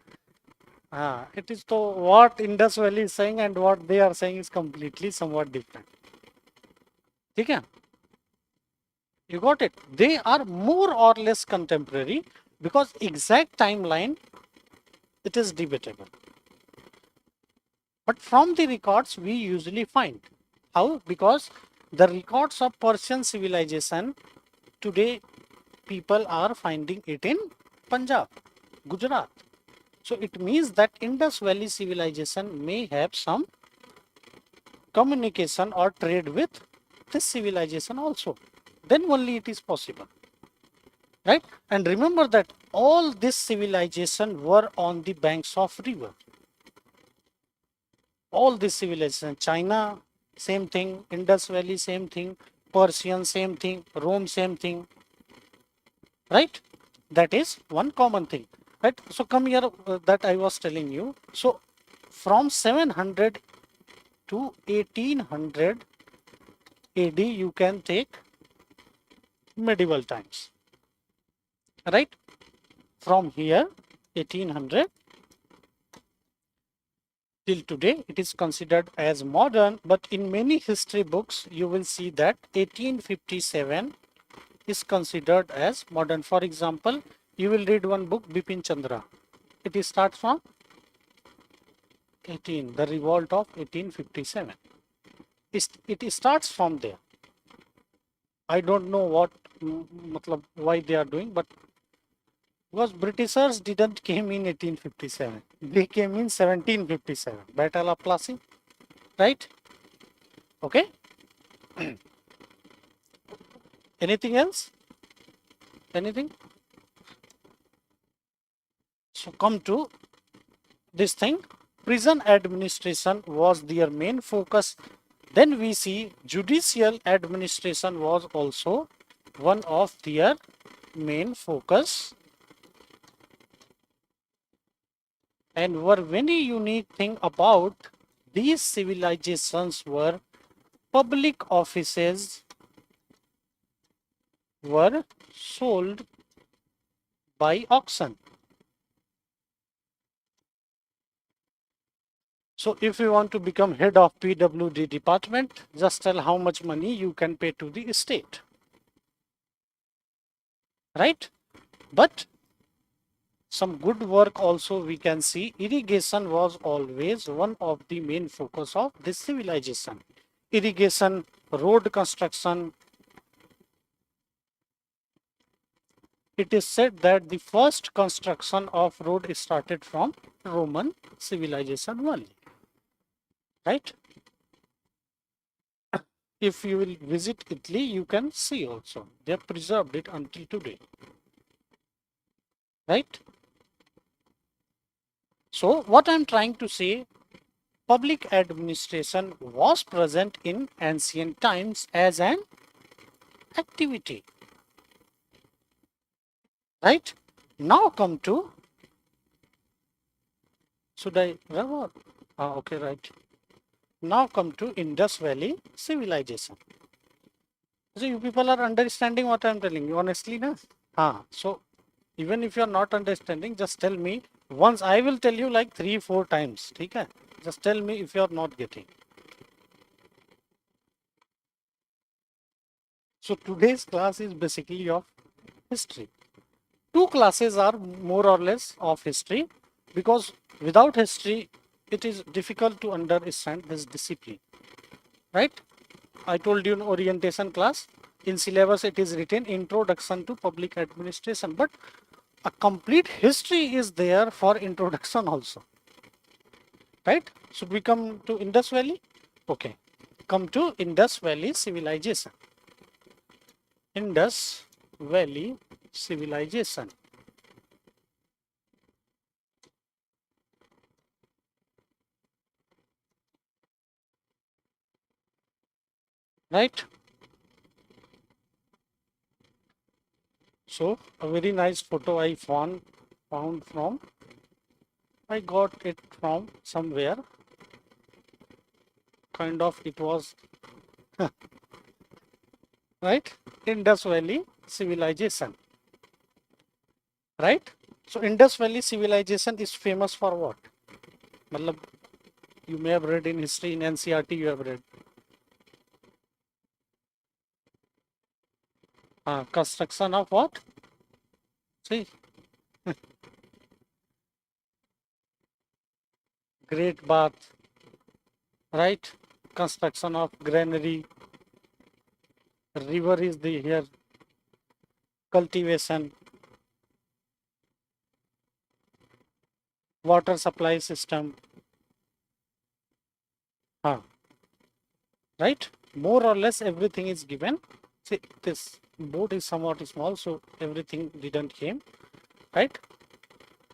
It is to what Indus Valley is saying and what they are saying is completely somewhat different. Okay? You got it? They are more or less contemporary because exact timeline, it is debatable. But from the records, we usually find. How? Because the records of Persian civilization, today people are finding it in Punjab, Gujarat. So it means that Indus Valley civilization may have some communication or trade with this civilization also. Then only it is possible, right? And remember that all this civilization were on the banks of river. All this civilization, China, same thing, Indus Valley, same thing, Persian, same thing, Rome, same thing, right? That is one common thing, right? So come here, that I was telling you. So from 700 to 1800 AD, you can take medieval times, right? From here, 1800 till today, it is considered as modern, but in many history books, you will see that 1857 is considered as modern. For example, you will read one book, Bipin Chandra. It starts from the revolt of 1857. It starts from there. I don't know what, why they are doing, but because Britishers didn't came in 1857. They came in 1757. Battle of Plassey, right? Okay. Anything else? Anything? So come to this thing. Prison administration was their main focus. Then we see judicial administration was also one of their main focus. And one very unique thing about these civilizations were public offices were sold by auction. So if you want to become head of PWD department, just tell how much money you can pay to the state, right? But some good work also we can see. Irrigation was always one of the main focus of this civilization. Irrigation, road construction. It is said that the first construction of road started from Roman civilization only, right? If you will visit Italy, you can see also. They have preserved it until today, right? So what I'm trying to say, public administration was present in ancient times as an activity. Right? Now come to, should I rub? Okay, right. Now come to Indus Valley civilization. So you people are understanding what I am telling you, honestly, na? So even if you are not understanding, just tell me. Once I will tell you like 3-4 times. Okay? Just tell me if you are not getting. So today's class is basically of history. Two classes are more or less of history, because without history it is difficult to understand this discipline, right? I told you in orientation class, in syllabus it is written introduction to public administration, but a complete history is there for introduction also, right? Should we come to Indus Valley? Okay, come to Indus Valley civilization. Indus Valley civilization. Right? So a very nice photo I found from, I got it from somewhere, kind of it was right, Indus Valley civilization, right? So Indus Valley civilization is famous for what? Matlab, you may have read in history, in NCERT you have read. Construction of what? See, Great Bath, right? Construction of granary, river is the here, cultivation, water supply system, right? More or less everything is given. See, this boat is somewhat small, so everything didn't came, right?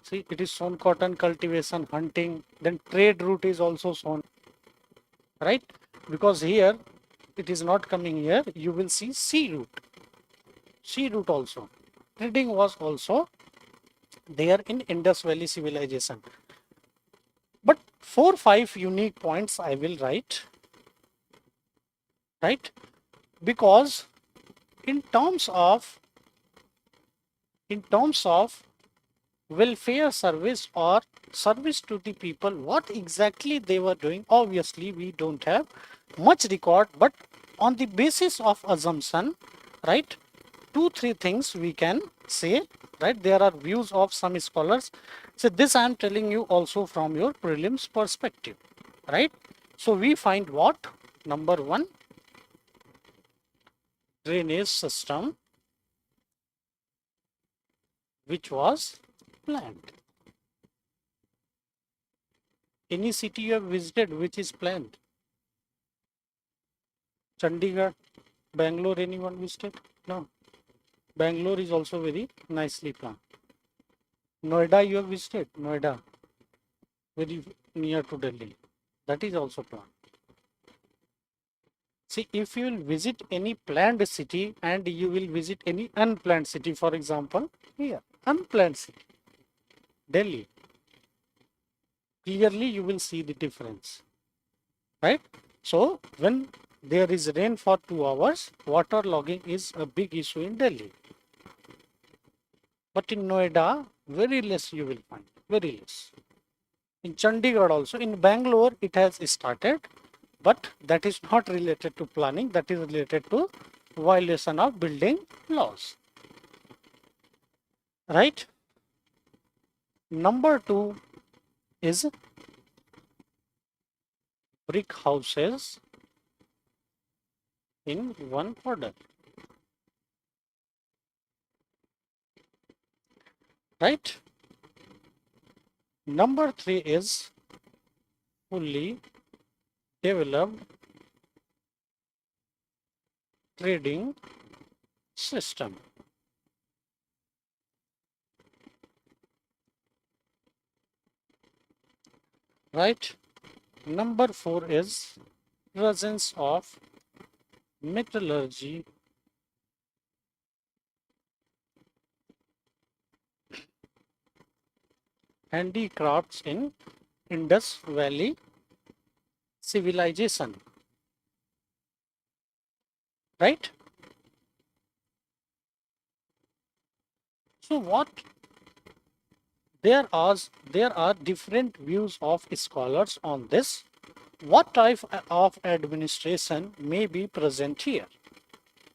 See, it is shown cotton cultivation, hunting, then trade route is also shown, right? Because here it is not coming here, you will see sea route also. Trading was also there in Indus Valley civilization. But 4-5 unique points I will write, right? Because in terms of welfare service or service to the people, what exactly they were doing, obviously we don't have much record, but on the basis of assumption, right, 2-3 things we can say, right? There are views of some scholars. So this I am telling you also from your prelims perspective, right? So we find what? Number one, drainage system which was planned. Any city you have visited which is planned? Chandigarh, Bangalore, anyone visited? No. Bangalore is also very nicely planned. Noida you have visited? Noida, very near to Delhi. That is also planned. See, if you will visit any planned city and you will visit any unplanned city, for example, here, unplanned city, Delhi, clearly you will see the difference, right? So when there is rain for 2 hours, water logging is a big issue in Delhi. But in Noida, very less you will find, very less. In Chandigarh also, in Bangalore, it has started, but that is not related to planning, that is related to violation of building laws, right? Number 2 is brick houses in one order, right? Number 3 is fully developed trading system, right? Number 4 is presence of metallurgy, handicrafts in Indus Valley civilization, right? So what there are different views of scholars on this. What type of administration may be present here,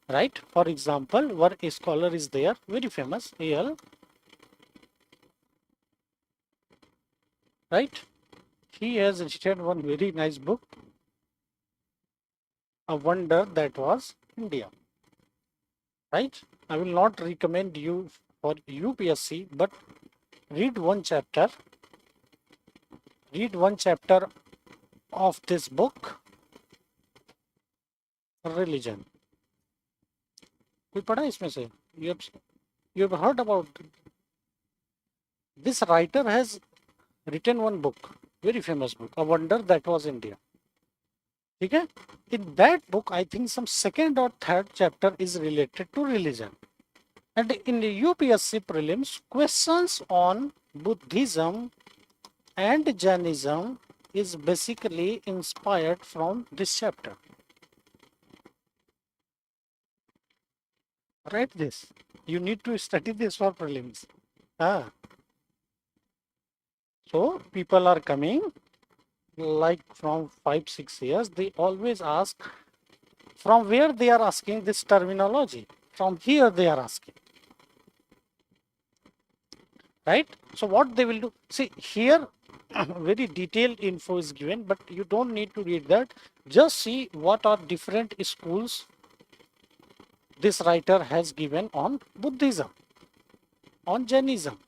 right? For example, one scholar is there, very famous, A.L., right? He has written one very nice book, A Wonder That Was India, right? I will not recommend you for UPSC, but read one chapter, of this book, Religion. कोई पढ़ा है इसमें से? You have heard about this writer has written one book, very famous book, A Wonder That Was India. ठीक है? In that book, I think some second or third chapter is related to religion. And in the UPSC prelims, questions on Buddhism and Jainism is basically inspired from this chapter. Write this. You need to study this for prelims. So people are coming like from 5-6 years. They always ask from where they are asking this terminology. From here they are asking. Right? So what they will do, see here very detailed info is given, but you don't need to read that. Just see what are different schools this writer has given on Buddhism, on Jainism.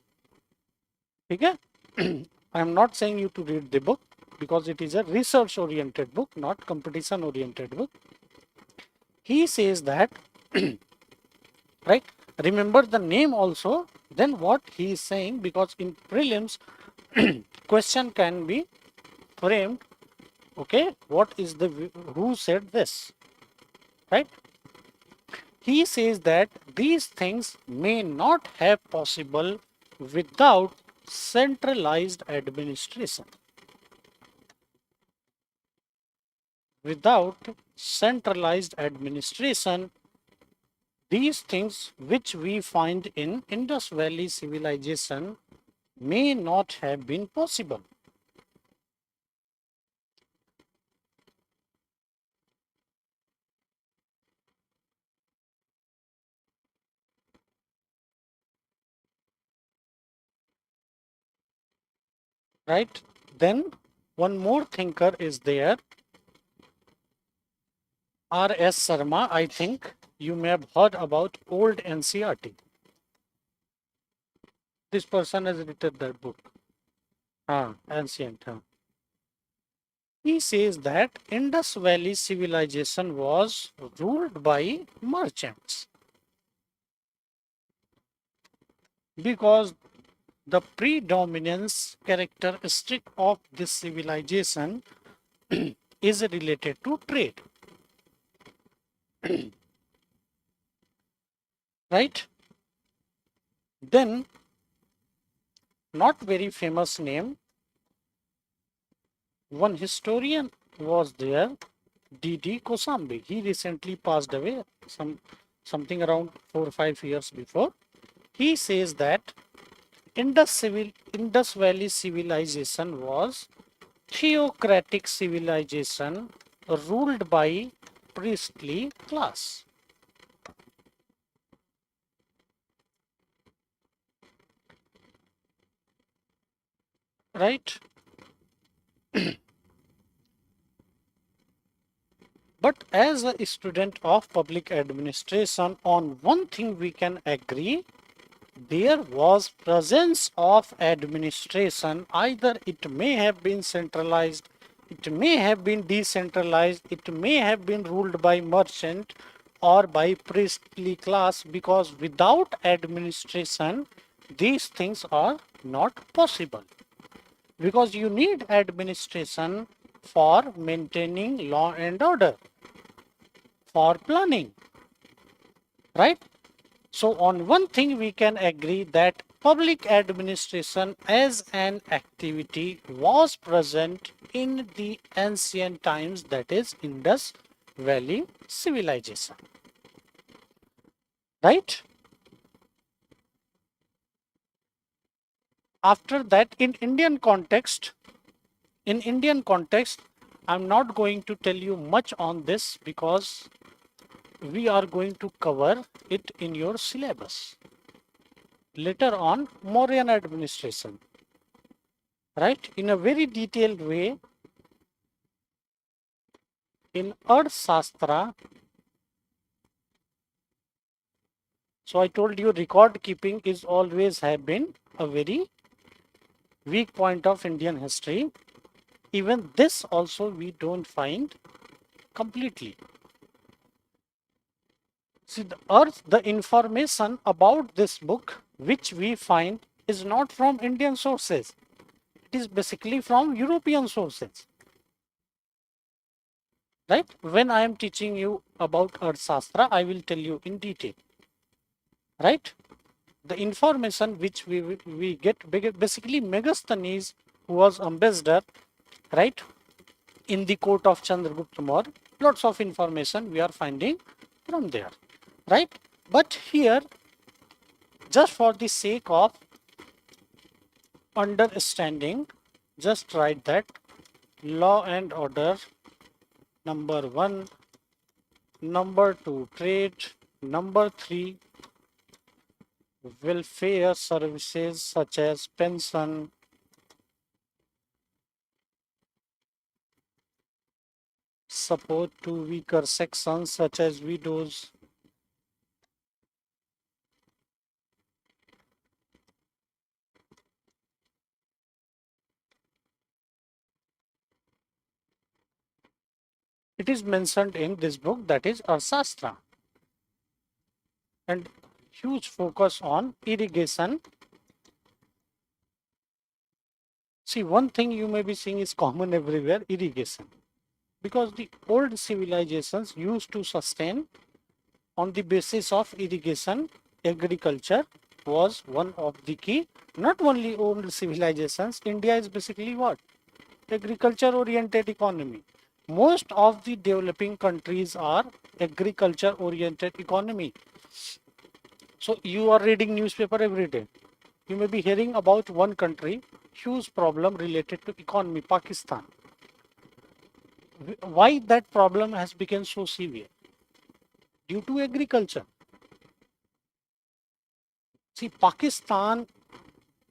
Okay? I am not saying you to read the book because it is a research oriented book, not competition oriented book. He says that, right? Remember the name also. Then what he is saying, because in prelims, question can be framed. Okay, what is the, who said this, right? He says that these things may not have possible without centralized administration. Without centralized administration, these things which we find in Indus Valley civilization may not have been possible. Right? Then one more thinker is there, R.S. Sharma. I think you may have heard about old NCERT. This person has written that book. Ancient. He says that Indus Valley civilization was ruled by merchants because the predominance characteristic of this civilization is related to trade. Right? Then, not very famous name, one historian was there, D.D. Kosambi. He recently passed away, something around 4 or 5 years before. He says that Indus Valley civilization was theocratic civilization ruled by priestly class. Right? But as a student of public administration, on one thing we can agree, there was presence of administration. Either it may have been centralized, it may have been decentralized, it may have been ruled by merchant or by priestly class, because without administration, these things are not possible. Because you need administration for maintaining law and order, for planning, right? So on one thing we can agree that public administration as an activity was present in the ancient times, that is Indus Valley civilization, right? After that, in Indian context, I'm not going to tell you much on this because we are going to cover it in your syllabus. Later on, Mauryan administration, right? In a very detailed way, in Arthashastra. So I told you record keeping is always have been a very weak point of Indian history. Even this also we don't find completely. See, the information about this book which we find is not from Indian sources. It is basically from European sources. Right? When I am teaching you about Arthashastra, I will tell you in detail. Right? The information which we get, basically Megasthenes, who was ambassador, right, in the court of Chandragupta Maurya, lots of information we are finding from there, right? But here, just for the sake of understanding, just write that law and order, number 1, number 2, trade, number 3, welfare services such as pension, support to weaker sections such as widows, it is mentioned in this book, that is Arthashastra, and huge focus on irrigation. See, one thing you may be seeing is common everywhere, irrigation, because the old civilizations used to sustain on the basis of irrigation. Agriculture was one of the key. Not only old civilizations, India is basically what? Agriculture oriented economy. Most of the developing countries are agriculture oriented economy. So you are reading newspaper every day. You may be hearing about one country, huge problem related to economy, Pakistan. Why that problem has become so severe? Due to agriculture. See, Pakistan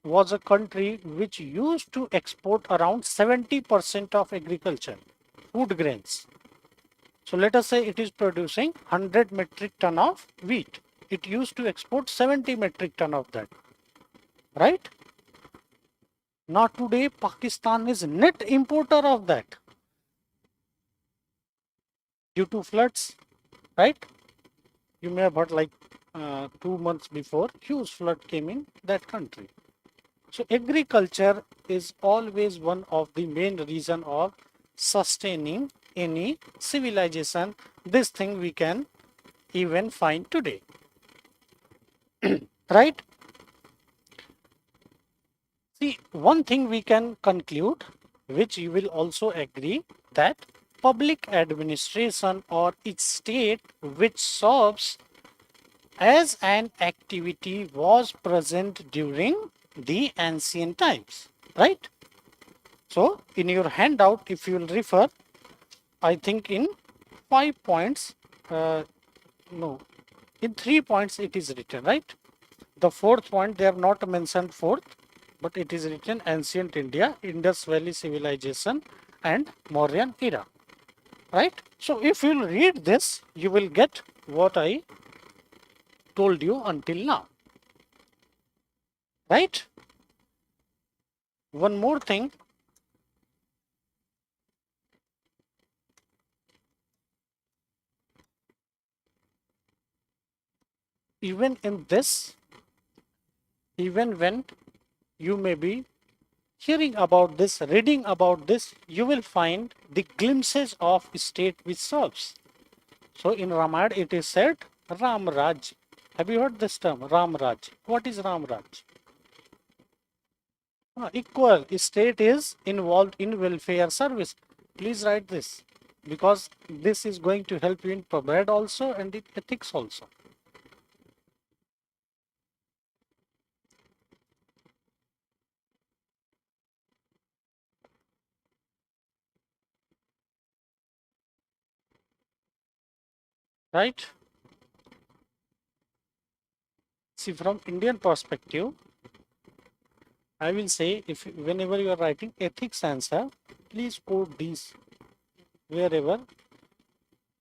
was a country which used to export around 70% of agriculture, food grains. So let us say it is producing 100 metric ton of wheat. It used to export 70 metric ton of that, right? Now today Pakistan is net importer of that due to floods, right? You may have heard like 2 months before, huge flood came in that country. So agriculture is always one of the main reason of sustaining any civilization. This thing we can even find today, right? See, one thing we can conclude, which you will also agree, that public administration or its state which serves as an activity was present during the ancient times, right? So in your handout, if you will refer, I think in 5 points, no, in 3 points it is written, right? The fourth point, they have not mentioned fourth, but it is written ancient India, Indus Valley civilization and Mauryan era, right? So if you will read this, you will get what I told you until now, right? One more thing, even in this, even when you may be hearing about this, reading about this, you will find the glimpses of state which serves. So in Ramayana it is said Ram Raj. Have you heard this term, Ram Raj? What is Ram Raj? Equal state is involved in welfare service. Please write this, because this is going to help you in PubMed also and in ethics also. Right? See, from Indian perspective, I will say, if whenever you are writing ethics answer, please quote these wherever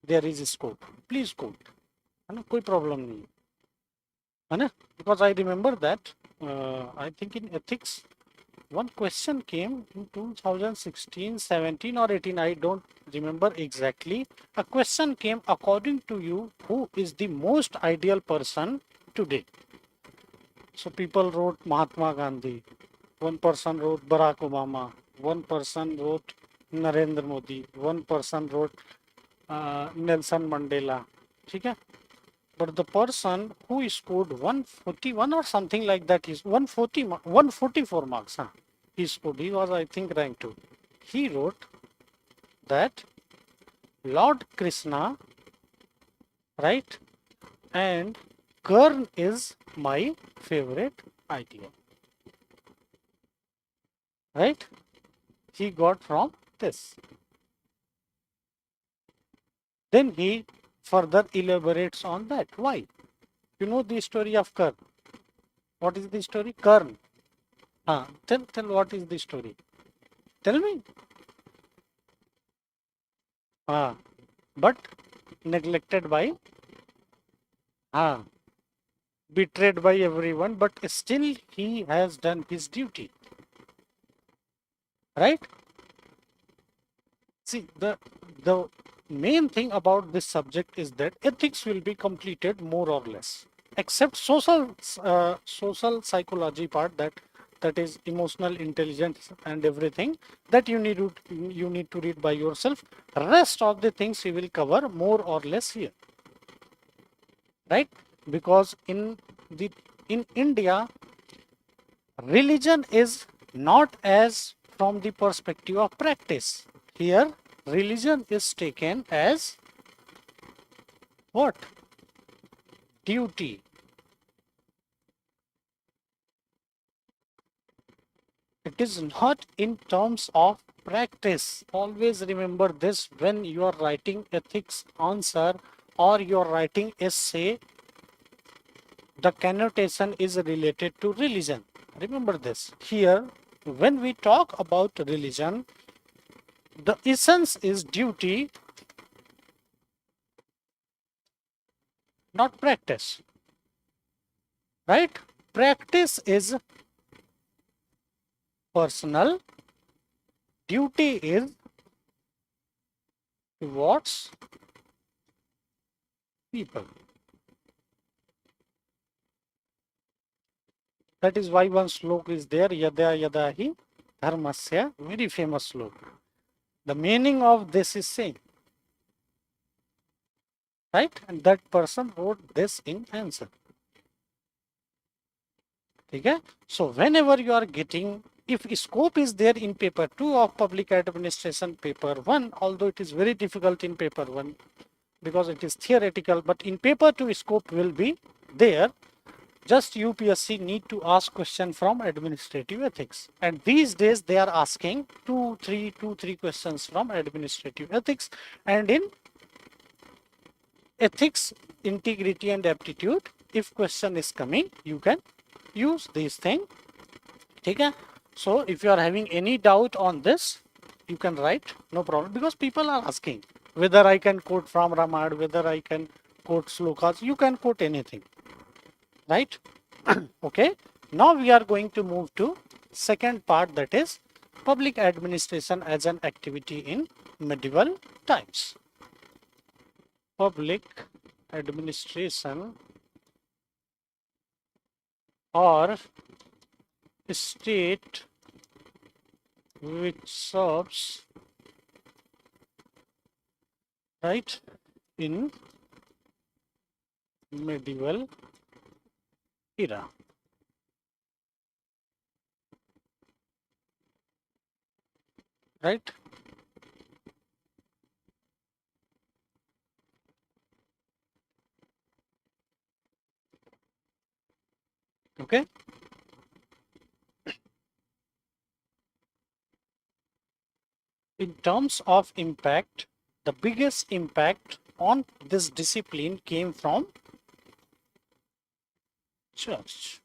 there is scope. Please quote. है ना, कोई problem नहीं है ना, because I remember that I think in ethics one question came in 2016, 17 or 18, I don't remember exactly. A question came, according to you, who is the most ideal person today? So people wrote Mahatma Gandhi, one person wrote Barack Obama, one person wrote Narendra Modi, one person wrote Nelson Mandela. ठीक है? But the person who scored 141 or something like that is 144 marks. Huh? He scored. He was, I think, rank 2. He wrote that Lord Krishna, right, and Kern is my favorite idea. Right? He got from this. Then he further elaborates on that. Why? You know the story of Kern. What is the story? Kern. Tell what is the story. Tell me. But neglected by, betrayed by everyone, but still he has done his duty. Right? See, the main thing about this subject is that ethics will be completed more or less, except social psychology part, that is emotional intelligence and everything, that you need to read by yourself. Rest of the things we will cover more or less here, right? Because in India, religion is not as from the perspective of practice. Here religion is taken as what? Duty. It is not in terms of practice. Always remember this when you are writing ethics answer or you are writing essay. The connotation is related to religion. Remember this. Here, when we talk about religion, the essence is duty, not practice. Right? Practice is personal. Duty is towards people. That is why one slok is there, Yada Yada Hi Dharmasya, very famous slok. The meaning of this is same. Right? And that person wrote this in answer. Okay? So whenever you are getting, if scope is there in paper 2 of public administration, paper 1, although it is very difficult in paper 1 because it is theoretical, but in paper 2 scope will be there. Just UPSC need to ask question from administrative ethics, and these days they are asking two, three questions from administrative ethics, and in ethics, integrity and aptitude, if question is coming, you can use this thing. Okay? So if you are having any doubt on this, you can write, no problem, because people are asking whether I can quote from Ramayana, whether I can quote slokas. You can quote anything, right? Okay, now we are going to move to second part, that is public administration as an activity in medieval times. Public administration or state which serves, right, in medieval era. Right? Okay. In terms of impact, the biggest impact on this discipline came from church.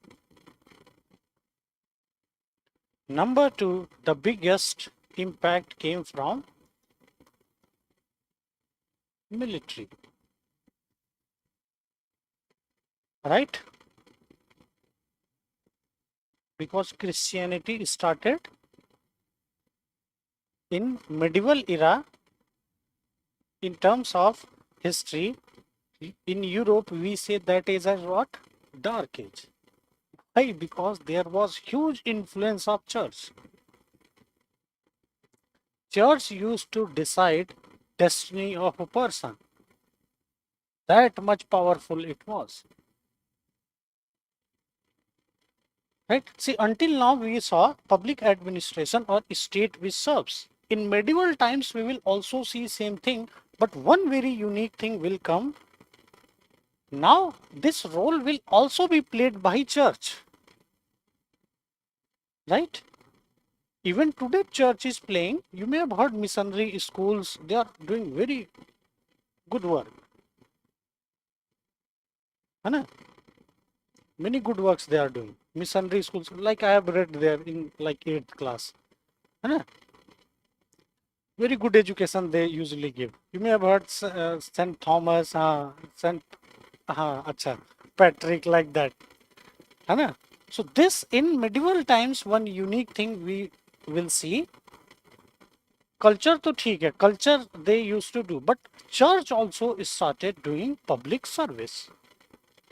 Number two, the biggest impact came from military. Right? Because Christianity started in medieval era. In terms of history, in Europe we say that is as what? Dark age. Why? Because there was huge influence of church. Church used to decide destiny of a person. That much powerful it was. Right? See, until now we saw public administration or state which serves. In medieval times we will also see same thing, but one very unique thing will come. Now this role will also be played by church. Right? Even today church is playing. You may have heard missionary schools, they are doing very good work. Hai, many good works they are doing. Missionary schools, like I have read there in like 8th class. Hai, very good education they usually give. You may have heard St. Thomas, St. Acha, Patrick, like that. Hai, so this in medieval times, one unique thing we will see. Culture to theek hai, culture they used to do, but church also started doing public service.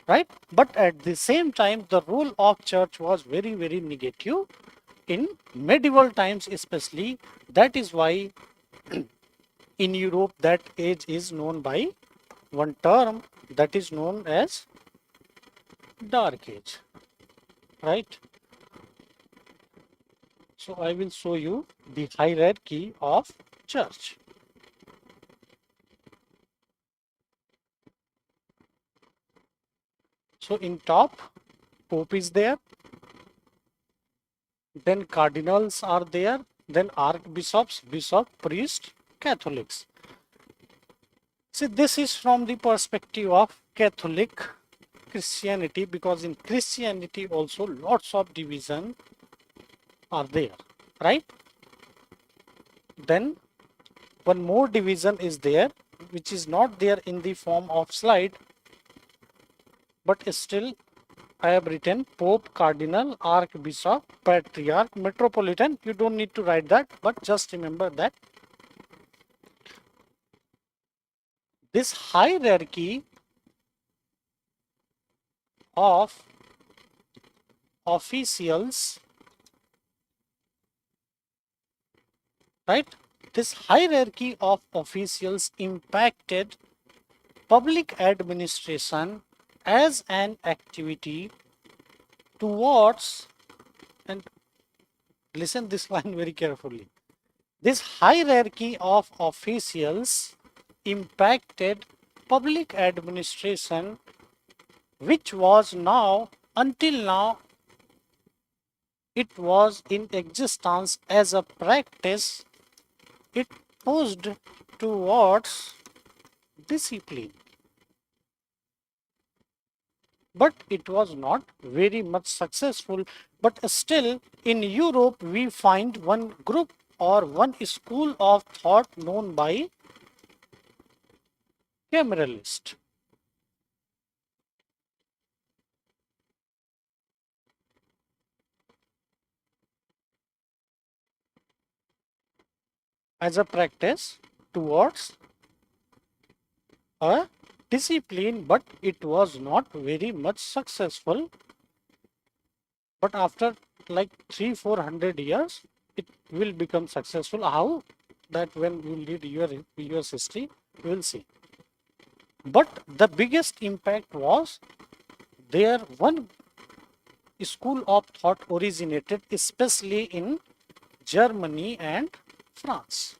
Right? But at the same time, the role of church was very, very negative in medieval times, especially. That is why in Europe, that age is known by one term that is known as Dark Age. Right? So I will show you the hierarchy of church. So in top, Pope is there, then cardinals are there, then archbishops, bishop, priest, Catholics. See, this is from the perspective of Catholic Christianity, because in Christianity also lots of division are there, right? Then one more division is there, which is not there in the form of slide, but still I have written Pope, Cardinal, Archbishop, Patriarch, Metropolitan. You don't need to write that, but just remember that this hierarchy of officials, right? This hierarchy of officials impacted public administration as an activity towards, and listen this line very carefully, this hierarchy of officials impacted public administration, which was now, until now, it was in existence as a practice. It pushed towards discipline, but it was not very much successful. But still in Europe we find one group or one school of thought known by cameralist. As a practice towards a discipline, but it was not very much successful. But after like 300-400 years, it will become successful. How? That when you read your US history, you will see. But the biggest impact was there one school of thought originated especially in Germany and France.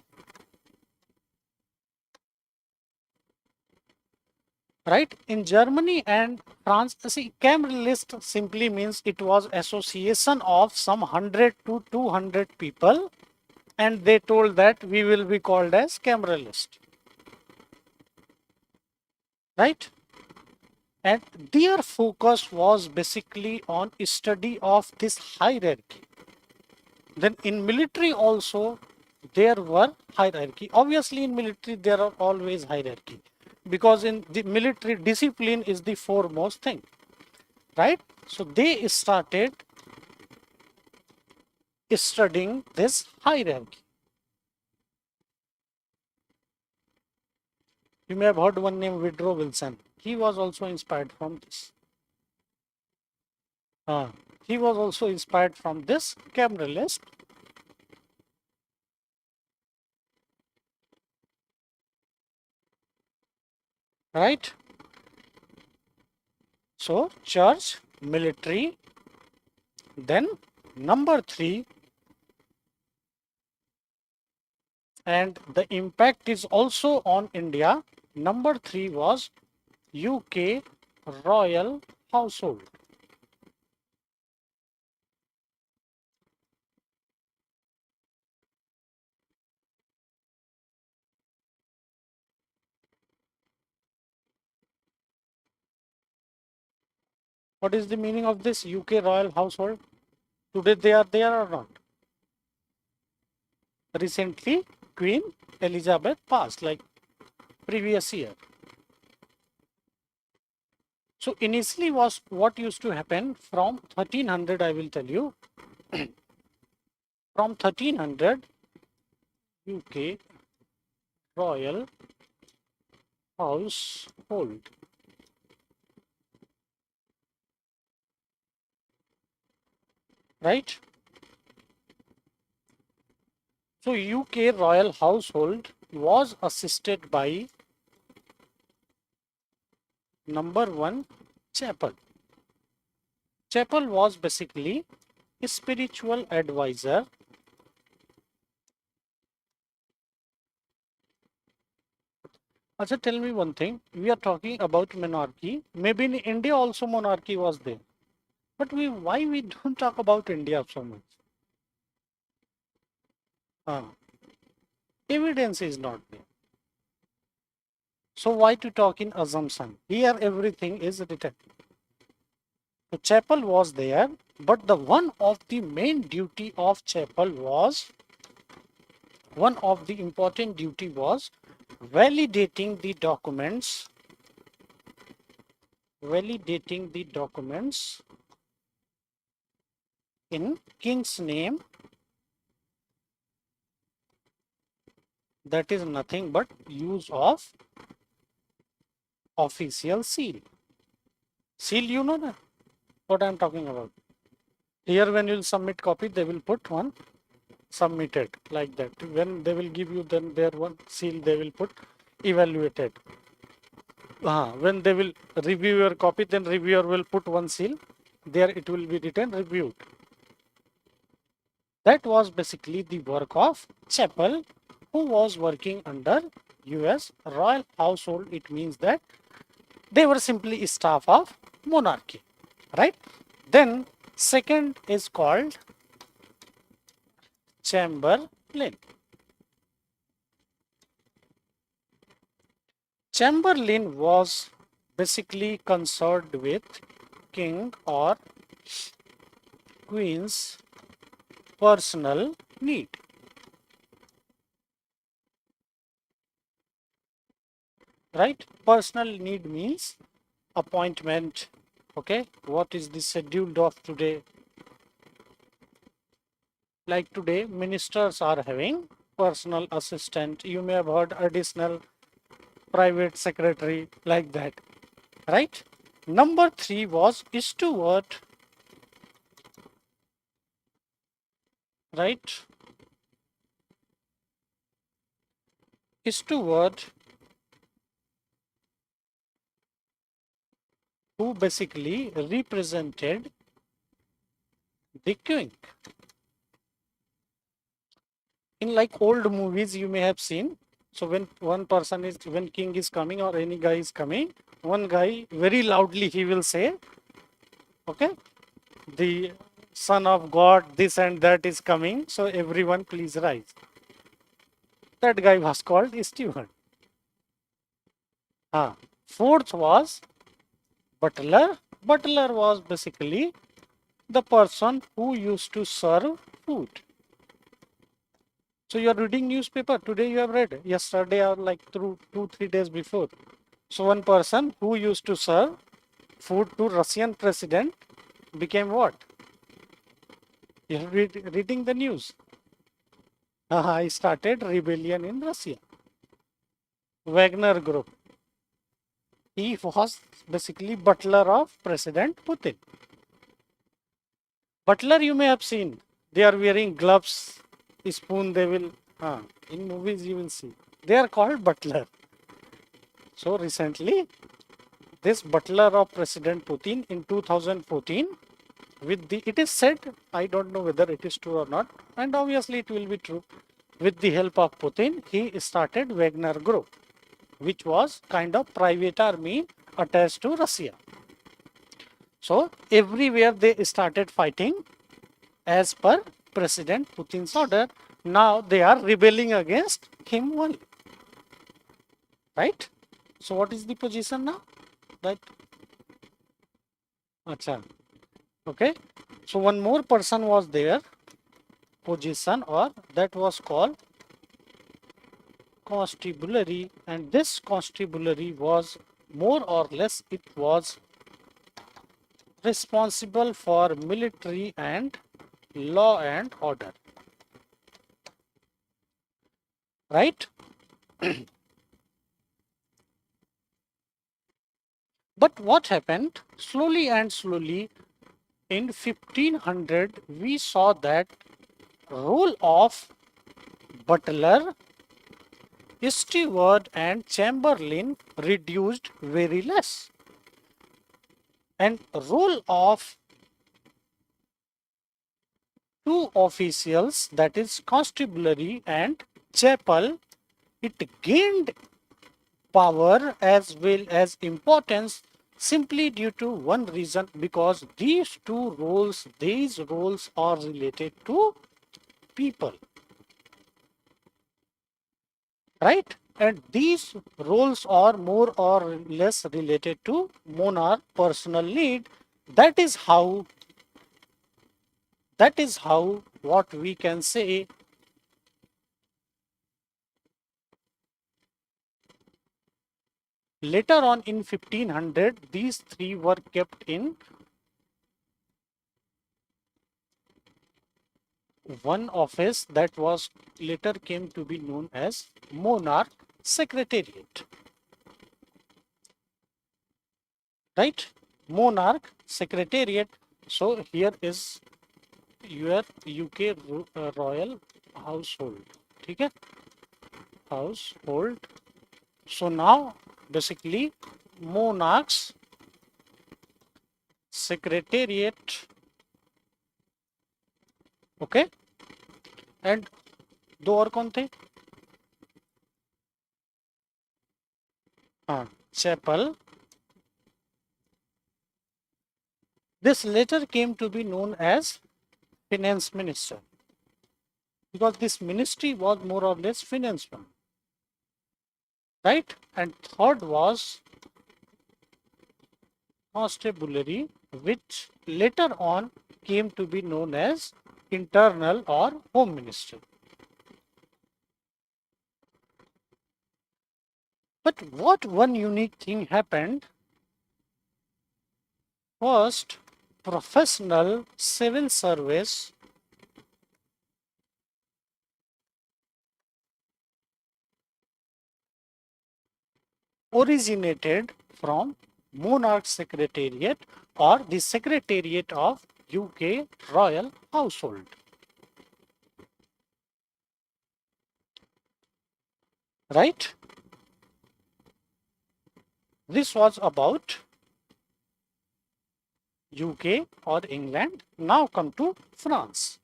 Right? In Germany and France, see, Cambralist simply means it was association of some 100 to 200 people, and they told that we will be called as Cambralist. Right? And their focus was basically on study of this hierarchy. Then in military also, there were hierarchy. Obviously in military, there are always hierarchy, because in the military, discipline is the foremost thing, right? So they started studying this hierarchy. You may have heard one name, Woodrow Wilson. He was also inspired from this. He was also inspired from this Cambralist. Right? So church, military, then number 3, and the impact is also on India. Number 3 was UK royal household. What is the meaning of this UK royal household? Today they are there or not? Recently, Queen Elizabeth passed, like previous year. So initially was what used to happen from 1300, I will tell you. From 1300, UK royal household. Right? So UK royal household was assisted by number 1, chapel. Chapel was basically a spiritual advisor. Also, tell me one thing. We are talking about monarchy. Maybe in India also monarchy was there. But why we don't talk about India so much? Evidence is not there. So why to talk in assumption? Here everything is written. The chapel was there, but the one of the main duty of chapel was, one of the important duty was validating the documents in king's name. That is nothing but use of official seal. Seal, you know that what I am talking about. Here when you will submit copy, they will put one submitted, like that. When they will give you then their one seal, they will put evaluated. When they will review your copy, then reviewer will put one seal. There it will be written reviewed. That was basically the work of chapel, who was working under US royal household. It means that they were simply staff of monarchy, right? Then second is called Chamberlain. Chamberlain was basically concerned with king or queen's personal need. Right? Personal need means appointment. Okay, what is the schedule of today? Like today, ministers are having personal assistant. You may have heard additional private secretary, like that. Right? Number 3 was steward. Right? steward who basically represented the king. In like old movies you may have seen, so when when king is coming or any guy is coming, one guy very loudly he will say, okay, the son of God, this and that is coming, so everyone please rise. That guy was called steward. Fourth was butler. Butler was basically the person who used to serve food. So you are reading newspaper today, you have read yesterday or like through 2-3 days before. So one person who used to serve food to Russian president became what? You are reading the news. I started rebellion in Russia. Wagner Group. He was basically butler of President Putin. Butler you may have seen. They are wearing gloves, spoon they will, in movies you will see. They are called butler. So recently, this butler of President Putin in 2014, it is said, I don't know whether it is true or not, and obviously it will be true. With the help of Putin, he started Wagner Group, which was kind of private army attached to Russia. So everywhere they started fighting as per President Putin's order. Now they are rebelling against him only. Right? So what is the position now? Right? Achha. Okay. So one more person was there, position, or that was called constabulary, and this constabulary was more or less, it was responsible for military and law and order. Right? But what happened? Slowly and slowly, in 1500, we saw that role of butler, steward and chamberlain reduced very less. And role of two officials, that is constabulary and chapel, it gained power as well as importance simply due to one reason, because these roles are related to people, right? And these roles are more or less related to monarch personal need. That is how what we can say later on in 1500, these three were kept in one office that was later came to be known as monarch secretariat. Right? Monarch secretariat. So here is your UK royal household. Okay? Household. So now basically monarchs secretariat. Okay? And दो और कौन थे? Chapel. This later came to be known as finance minister, because this ministry was more or less finance one. Right? And third was constabulary, which later on came to be known as internal or home minister. But what one unique thing happened? First, professional civil service originated from monarch secretariat or the secretariat of UK royal household. right? This was about UK or England. Now come to France.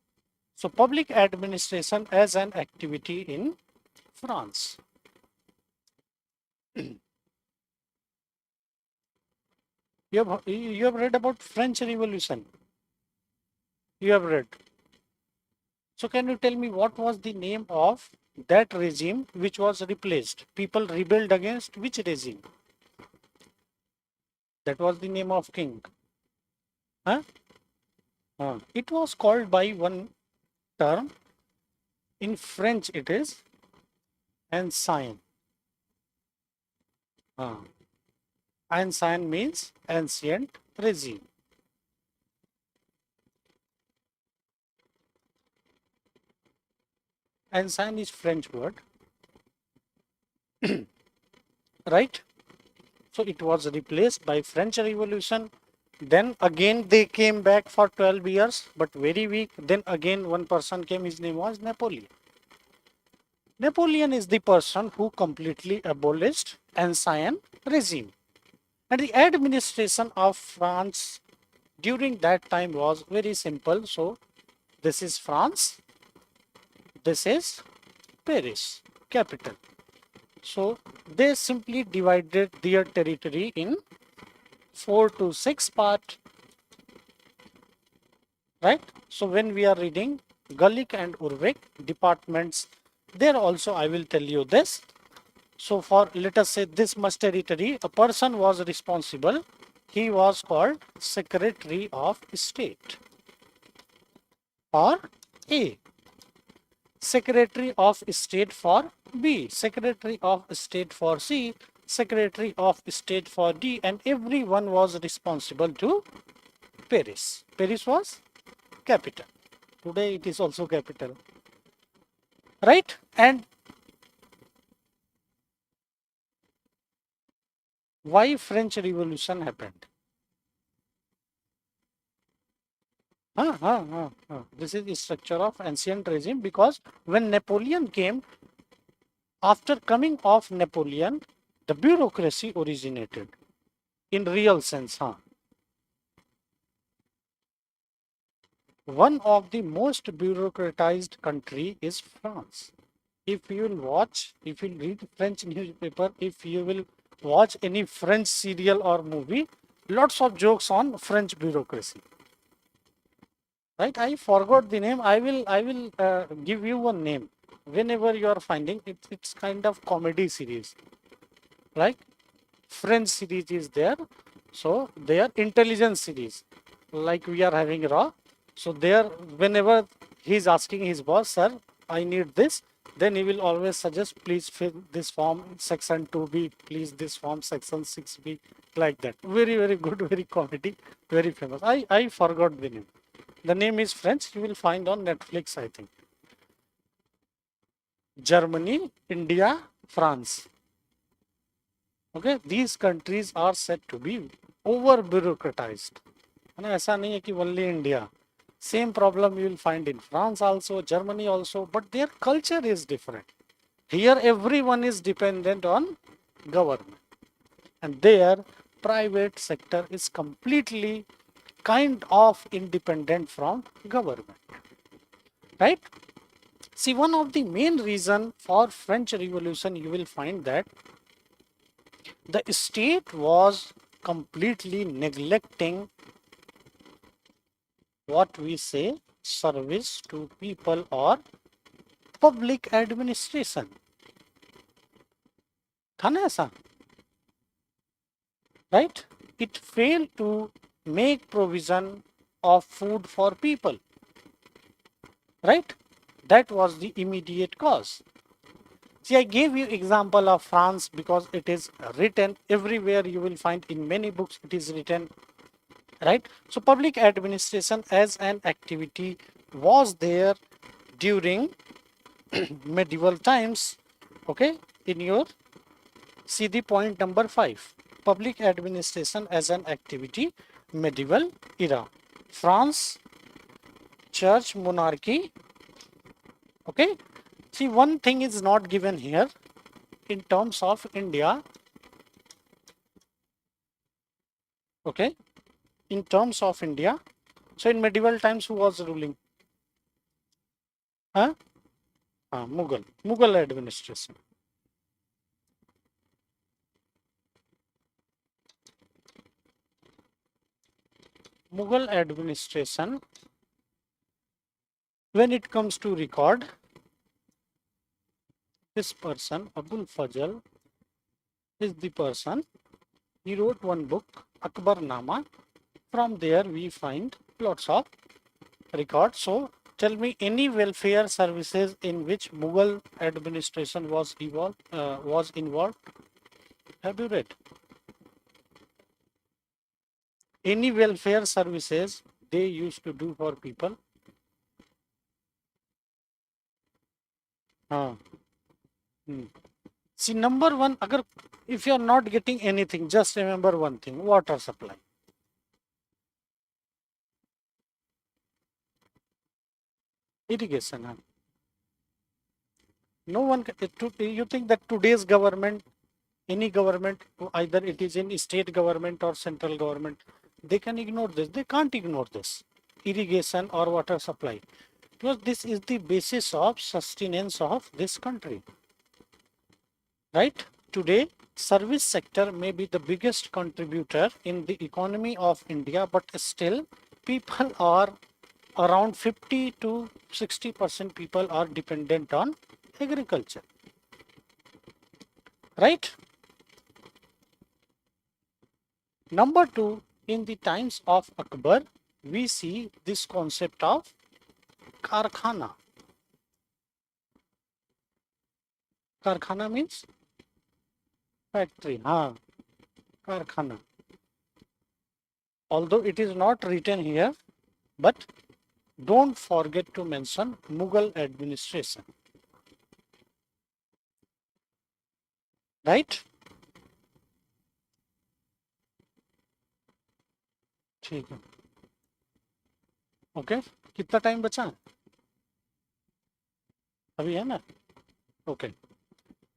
So public administration as an activity in France. You have read about French Revolution. You have read. So can you tell me what was the name of that regime which was replaced? People rebelled against which regime? That was the name of king. Huh? It was called by one term. In French it is ancien. Ancien means ancient regime. Ancien is French word. Right? So it was replaced by French Revolution. Then again they came back for 12 years, but very weak. Then again one person came, his name was Napoleon. Napoleon is the person who completely abolished ancien regime. And the administration of France during that time was very simple. So this is France, this is Paris, capital. So they simply divided their territory in 4 to 6 parts, right? So when we are reading Gallic and Urbic departments, there also I will tell you this. So for, let us say, this much territory, a person was responsible. He was called Secretary of State. For A. Secretary of State for B. Secretary of State for C. Secretary of State for D. And everyone was responsible to Paris. Paris was capital. Today it is also capital. Right? And why French Revolution happened? This is the structure of ancient regime, because when Napoleon came, after coming of Napoleon, the bureaucracy originated in real sense. One of the most bureaucratized country is France. If you will watch, if you read French newspaper, if you will watch any French serial or movie, lots of jokes on French bureaucracy. Right? I forgot the name. I will give you one name. Whenever you are finding it, it's kind of comedy series. Right? French series is there. So they are intelligence series. Like we are having Raw. So there, whenever he's asking his boss, sir, I need this, then he will always suggest, please fill this form section 2B, please this form section 6B, like that. Very, very good, very comedy, very famous. I forgot the name. The name is French. You will find on Netflix, I think. Germany, India, France. Okay, these countries are said to be over bureaucratized. ऐसा नहीं है कि only India. Same problem you will find in France also, Germany also, but their culture is different. Here everyone is dependent on government, and there private sector is completely kind of independent from government, right? See, one of the main reason for French Revolution, you will find that the state was completely neglecting what we say service to people or public administration. था ना ऐसा? Right? It failed to make provision of food for people. Right? That was the immediate cause. See, I gave you example of France because it is written everywhere. You will find in many books it is written. Right? So public administration as an activity was there during medieval times. Okay, in your, see the point number 5, public administration as an activity, medieval era, France, church, monarchy. Okay, see, one thing is not given here. in terms of India, okay, in terms of India, so in medieval times, who was ruling? Huh? Mughal administration. Mughal administration, when it comes to record, this person, Abul Fazl, is the person. He wrote one book, Akbarnama. From there, we find lots of records. So, tell me any welfare services in which Mughal administration was involved. Have you read? Any welfare services they used to do for people? See, number one, if you are not getting anything, just remember one thing: water supply. Irrigation. No one, you think that today's government, any government, either it is in state government or central government, they can ignore this. They can't ignore this. Irrigation or water supply. Because this is the basis of sustenance of this country. Right? Today, service sector may be the biggest contributor in the economy of India, but still people are around 50 to 60% people are dependent on agriculture. Right? Number two, in the times of Akbar, we see this concept of karkhana. Karkhana means factory. Karkhana. Although it is not written here, but don't forget to mention Mughal administration. Right? ठीक है. Okay. कितना time बचा? अभी है ना? Okay.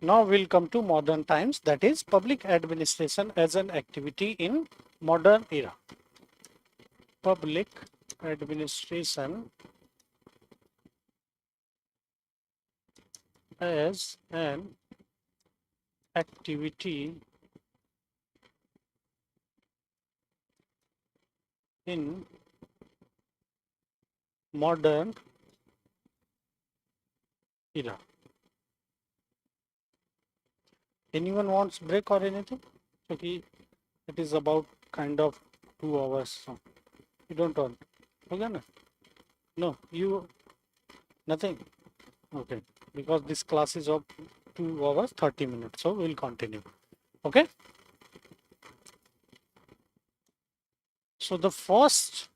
Now we'll come to modern times, that is public administration as an activity in modern era. Public administration as an activity in modern era. Anyone wants break or anything? Okay, it is about kind of 2 hours. So you don't want. Okay, na? No, you nothing. Okay, because this class is of 2 hours 30 minutes, so we'll continue. Okay. So the first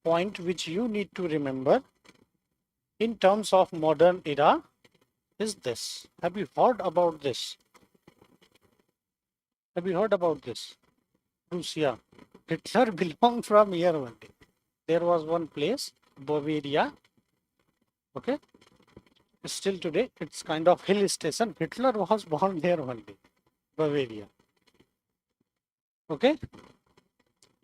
point which you need to remember in terms of modern era is this. Have you heard about this? Have you heard about this? Prussia. Hitler belonged from here only. There was one place, Bavaria. Okay. Still today, it's kind of hill station. Hitler was born there only, Bavaria. Okay.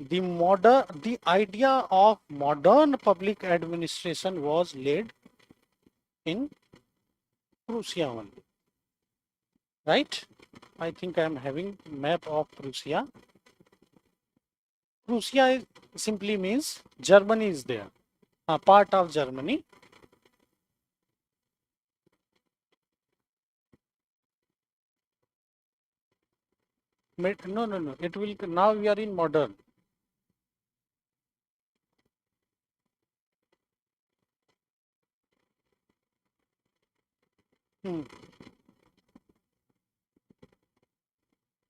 The idea of modern public administration was laid in Prussia only. Right? I think I am having map of Prussia. Prussia simply means Germany is there, a part of Germany. No. It will, now we are in modern.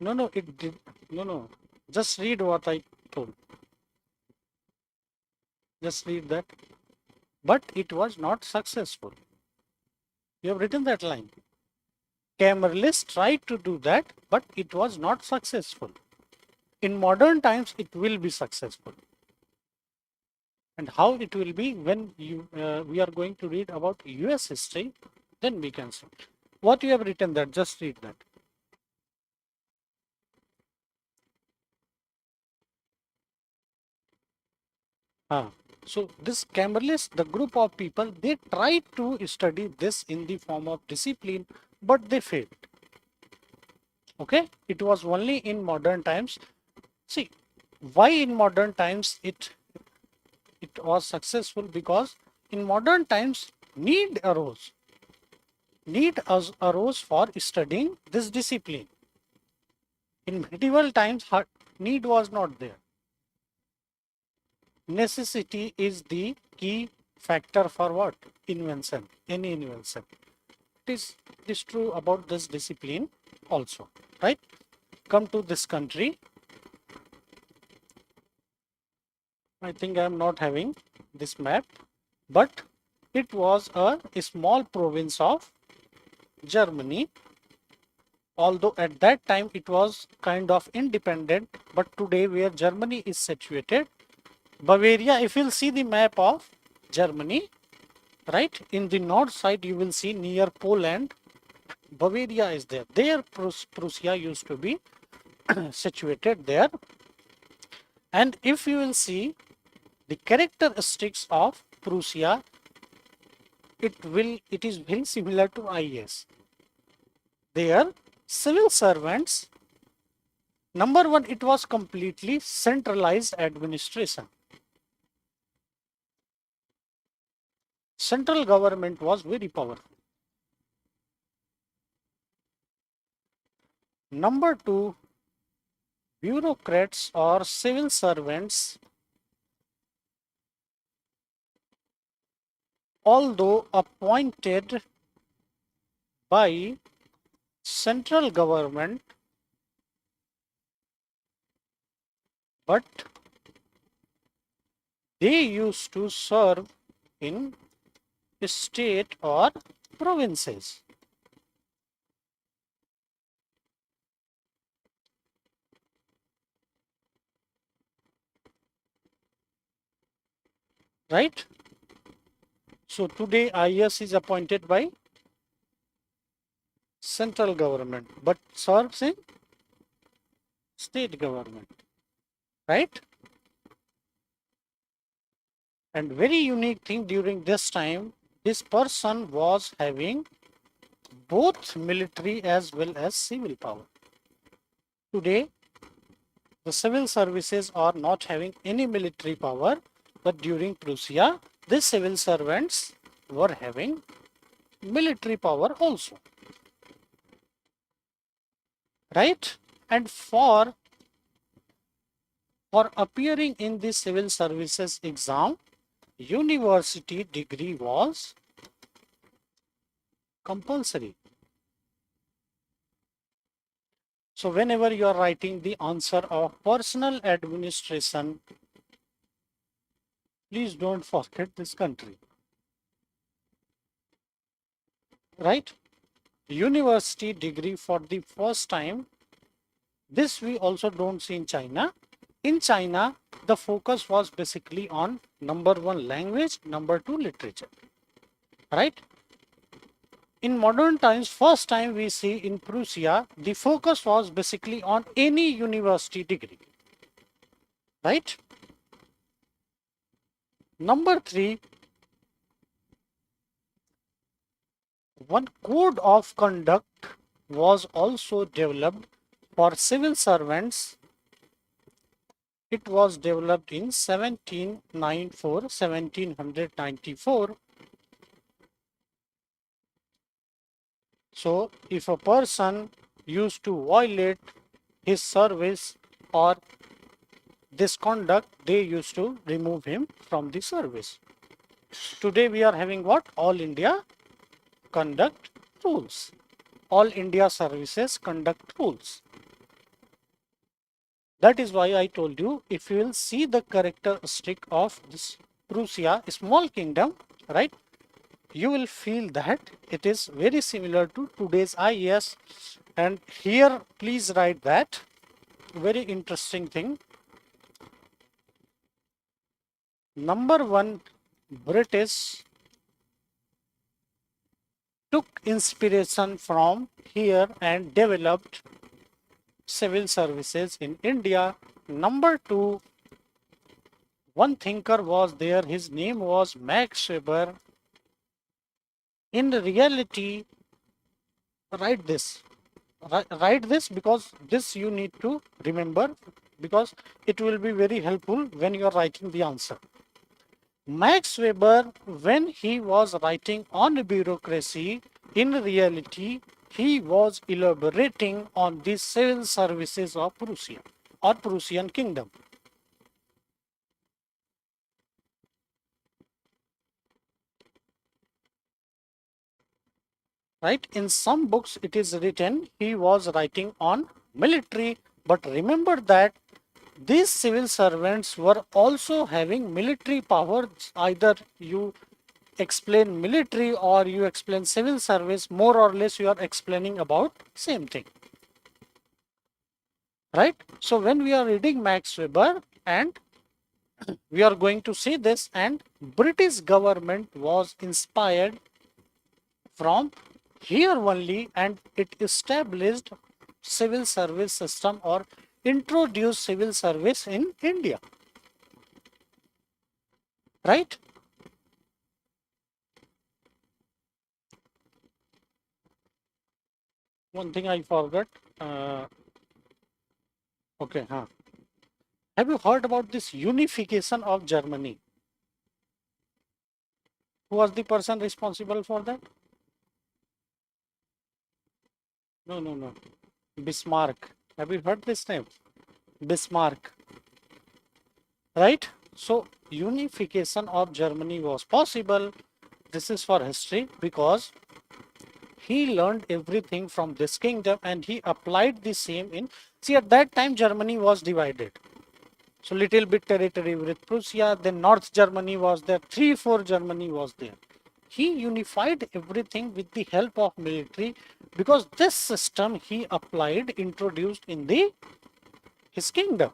No, it did. No. Just read what I told. Just read that. But it was not successful. You have written that line. Camerlis tried to do that, but it was not successful. In modern times, it will be successful. And how it will be when we are going to read about US history. Then we can see. What you have written that, just read that. So this Camberless, the group of people, they tried to study this in the form of discipline, but they failed. Okay, it was only in modern times. See, why in modern times it was successful? Because in modern times need arose. Arose for studying this discipline. In medieval times, need was not there. Necessity is the key factor for what? Invention, any invention. It is true about this discipline also, right? Come to this country. I think I am not having this map, but it was a small province of Germany. Although at that time it was kind of independent, but today where Germany is situated, Bavaria, if you'll see the map of Germany, right, in the north side you will see near Poland, Bavaria is there. There Prussia used to be situated there. And if you will see the characteristics of Prussia, it is very similar to IAS. Their civil servants, number one, it was completely centralized administration. Central government was very powerful. Number two, bureaucrats or civil servants, although appointed by central government, but they used to serve in state or provinces. Right? So today IAS is appointed by central government, but serves in state government. Right? And very unique thing during this time, this person was having both military as well as civil power. Today, the civil services are not having any military power, but during Prussia, the civil servants were having military power also. Right? And for appearing in the civil services exam, university degree was compulsory. So whenever you are writing the answer of personal administration, please don't forget this country. Right? University degree for the first time. This we also don't see in China. In China, the focus was basically on number one, language, number two, literature. Right? In modern times, first time we see in Prussia, the focus was basically on any university degree. Right? Number three, one code of conduct was also developed for civil servants. It was developed in 1794. So if a person used to violate his service or this conduct, they used to remove him from the service. Today we are having what? All India conduct rules. All India services conduct rules. That is why I told you, if you will see the characteristic of this Prussia, a small kingdom, right? You will feel that it is very similar to today's IAS. And here, please write that. Very interesting thing. Number one, British took inspiration from here and developed civil services in India. Number 2, one thinker was there, his name was Max Weber. In reality, write this. Write this because this you need to remember, because it will be very helpful when you are writing the answer. Max Weber, when he was writing on bureaucracy, in reality, he was elaborating on the civil services of Prussia or Prussian kingdom. Right? In some books it is written he was writing on military, but remember that these civil servants were also having military powers. Either you explain military or you explain civil service, more or less you are explaining about same thing. Right? So when we are reading Max Weber, and we are going to see this, and British government was inspired from here only, and it established civil service system or introduced civil service in India. Right? One thing I forgot. Okay, have you heard about this unification of Germany? Who was the person responsible for that? No. Bismarck. Have you heard this name? Bismarck. Right? So unification of Germany was possible. This is for history, because he learned everything from this kingdom and he applied the same in. See, at that time Germany was divided. So little bit territory with Prussia, then North Germany was there, 3/4 Germany was there. He unified everything with the help of military, because this system he applied, introduced in his kingdom.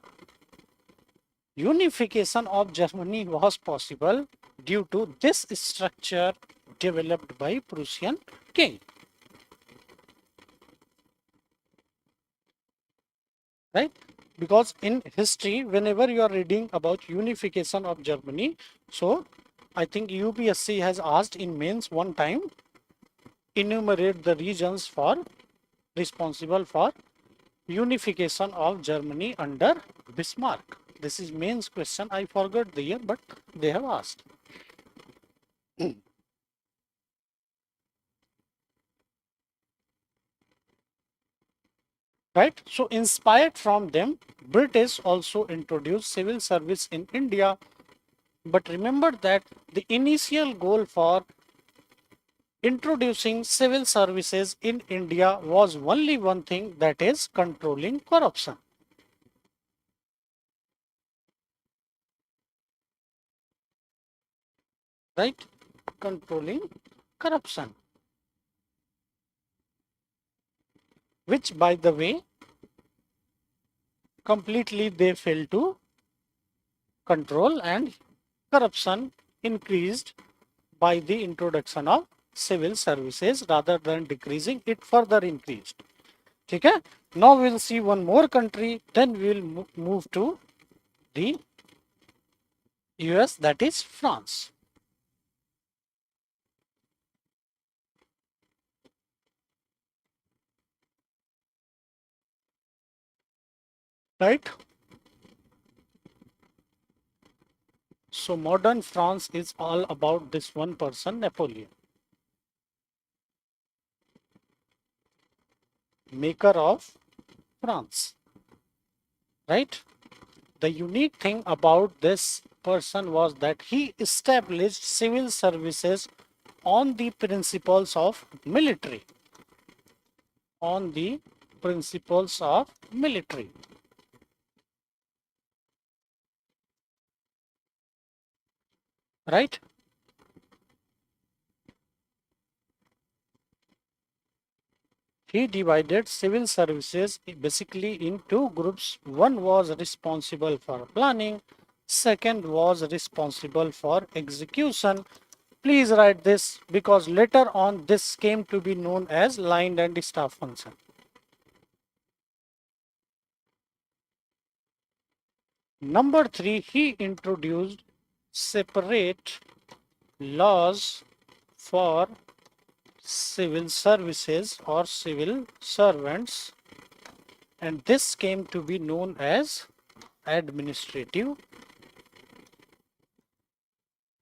Unification of Germany was possible due to this structure developed by Prussian king. Right? Because in history, whenever you are reading about unification of Germany, so I think UPSC has asked in mains one time, enumerate the regions responsible for unification of Germany under Bismarck. This is mains question. I forgot the year, but they have asked. Right? So inspired from them, British also introduced civil service in India. But remember that the initial goal for introducing civil services in India was only one thing, that is controlling corruption. Right? Controlling corruption. Which, by the way, completely they failed to control, and corruption increased by the introduction of civil services. Rather than decreasing, it further increased. Okay? Now we'll see one more country, then we'll move to the US, that is France. Right? So modern France is all about this one person, Napoleon, maker of France. Right? The unique thing about this person was that he established civil services on the principles of military. On the principles of military. Right? He divided civil services basically in two groups. One was responsible for planning, second was responsible for execution. Please write this because later on this came to be known as line and staff function. Number 3, he introduced separate laws for civil services or civil servants, and this came to be known as administrative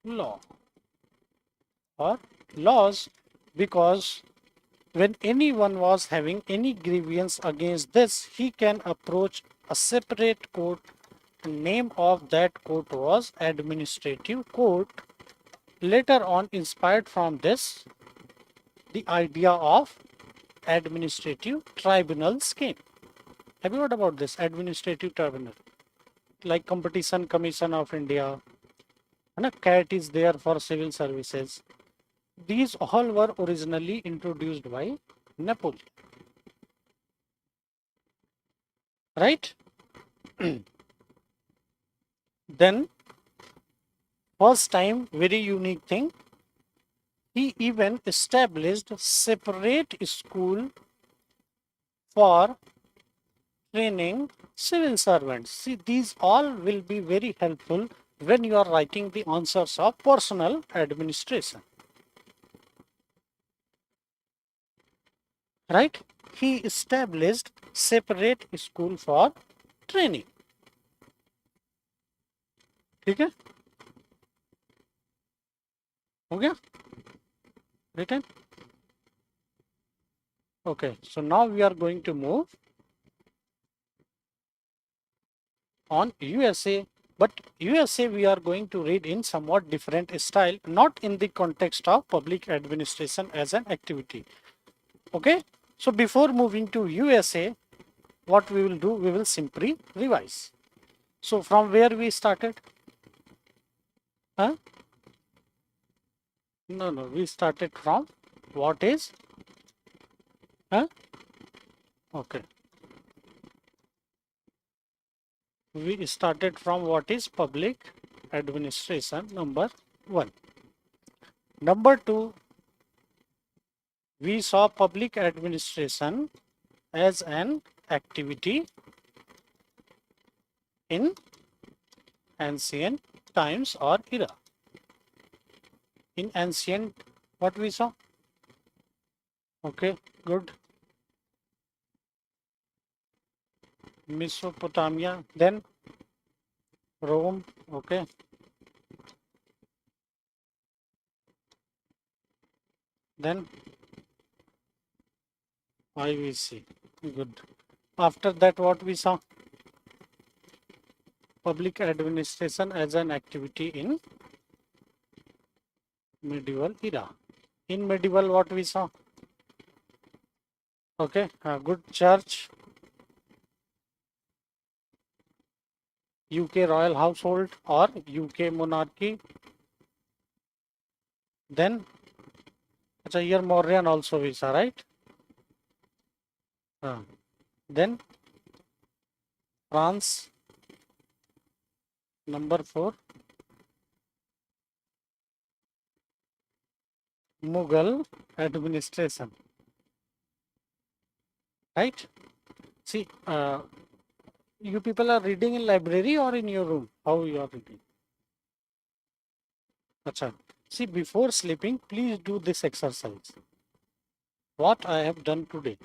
law or laws, because when anyone was having any grievance against this, he can approach a separate court. The name of that court was administrative court. Later on, inspired from this, the idea of administrative tribunals came. Have you heard about this administrative tribunal? Like Competition Commission of India, and a CAT is there for civil services. These all were originally introduced by Napoleon. Right? Then, first time, very unique thing, he even established separate school for training civil servants. See, these all will be very helpful when you are writing the answers of personal administration. Right? He established separate school for training. ठीक है? हो गया? Written? Okay, so now we are going to move on USA, but USA we are going to read in somewhat different style, not in the context of public administration as an activity. Okay, so before moving to USA, what we will do, we will simply revise. So from where we started? Huh? No, we started from what is? Huh? Okay. We started from what is public administration, number 1. Number 2, we saw public administration as an activity in ancient times or era. In ancient, what we saw? Okay, good. Mesopotamia, then Rome, okay. Then IVC, good. After that, what we saw? Public administration as an activity in medieval era. In medieval, what we saw? Okay, good. Church, UK royal household or UK monarchy. Then, here Mauryan also we saw, right? Then France, number 4. Mughal administration, right? See, you people are reading in library or in your room? How you are reading? Acha. See, before sleeping, please do this exercise. What I have done today.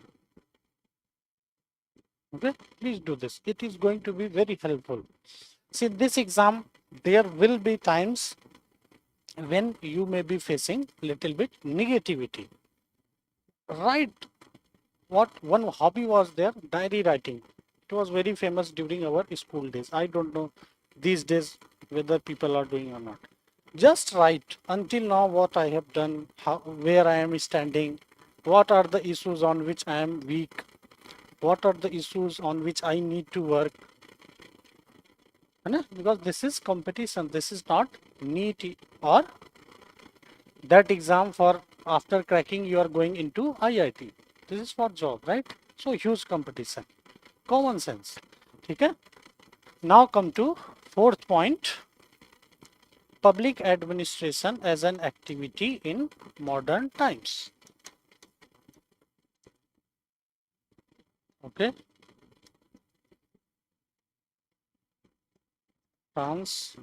Okay, please do this. It is going to be very helpful. See, this exam, there will be times when you may be facing little bit negativity. Right? What one hobby was there? Diary writing. It was very famous during our school days. I don't know these days whether people are doing or not. Just write until now what I have done, how, where I am standing, what are the issues on which I am weak, what are the issues on which I need to work. Because this is competition, this is not NEET or that exam for after cracking you are going into IIT. This is for job, right? So huge competition. Common sense. Okay? Now come to 4th point. public administration as an activity in modern times. Okay. France.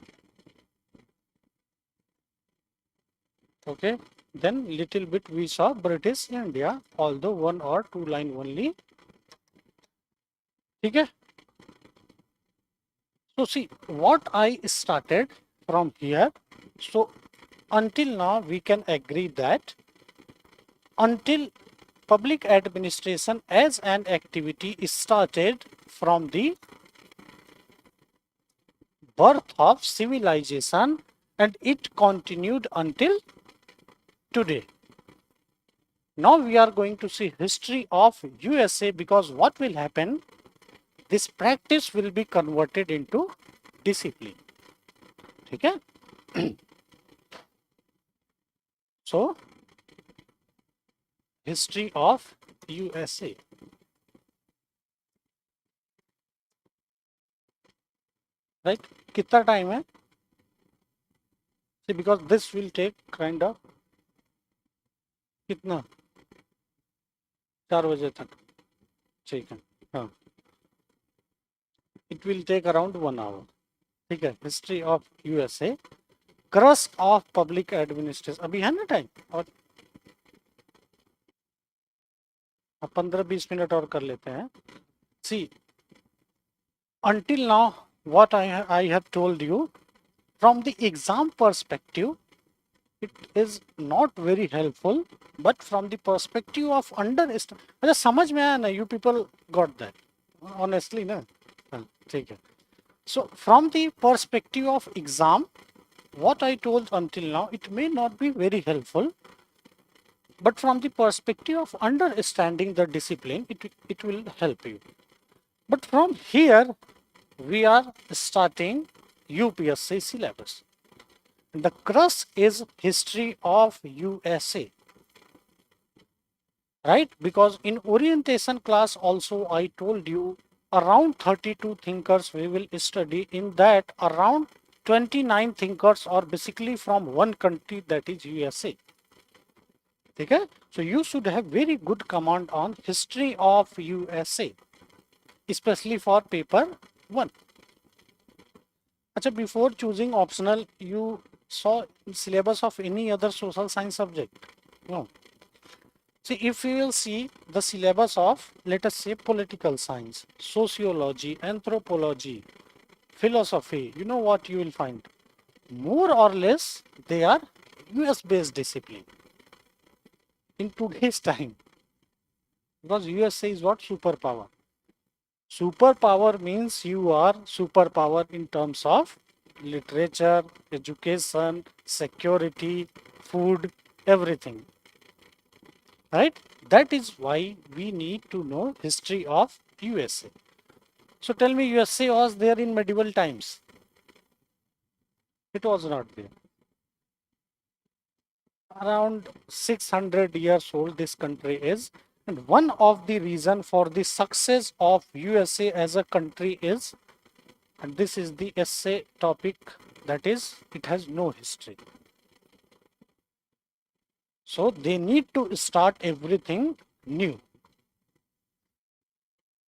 Okay. Then little bit we saw British India, although 1 or 2 line only. Okay. So see what I started from here. So until now we can agree that until public administration as an activity is started from the birth of civilization and it continued until today. Now we are going to see history of USA, because what will happen, this practice will be converted into discipline. Okay. So history of USA. Right? कितना time है? See, because this will take kind of कितना 4 बजे तक. ठीक है. हाँ. It will take around 1 hour. ठीक है. History of USA. Cross of public administration. अभी है ना टाइम, और 15-20 मिनट और कर लेते हैं. सी until now what I have told you, from the exam perspective it is not very helpful, but from the perspective of understanding, अच्छा समझ में आया ना, you people got that honestly ना. हाँ ठीक है. So from the perspective of exam, what I told until now, it may not be very helpful, but from the perspective of understanding the discipline, it will help you. But from here, we are starting UPSC syllabus. The crux is history of USA. Right? Because in orientation class also I told you around 32 thinkers we will study. In that around 29 thinkers are basically from one country, that is USA. Okay? So you should have very good command on history of USA, especially for paper 1. Achha, before choosing optional, you saw syllabus of any other social science subject? No. See, if you will see the syllabus of, let us say, political science, sociology, anthropology, philosophy, you know what you will find? More or less, they are US based discipline in today's time. Because USA is what? Superpower. Superpower means you are superpower in terms of literature, education, security, food, everything. Right? That is why we need to know history of USA. So tell me, USA was there in medieval times? It was not there. Around 600 years old this country is. And one of the reason for the success of USA as a country is, and this is the essay topic, that is, it has no history. So they need to start everything new.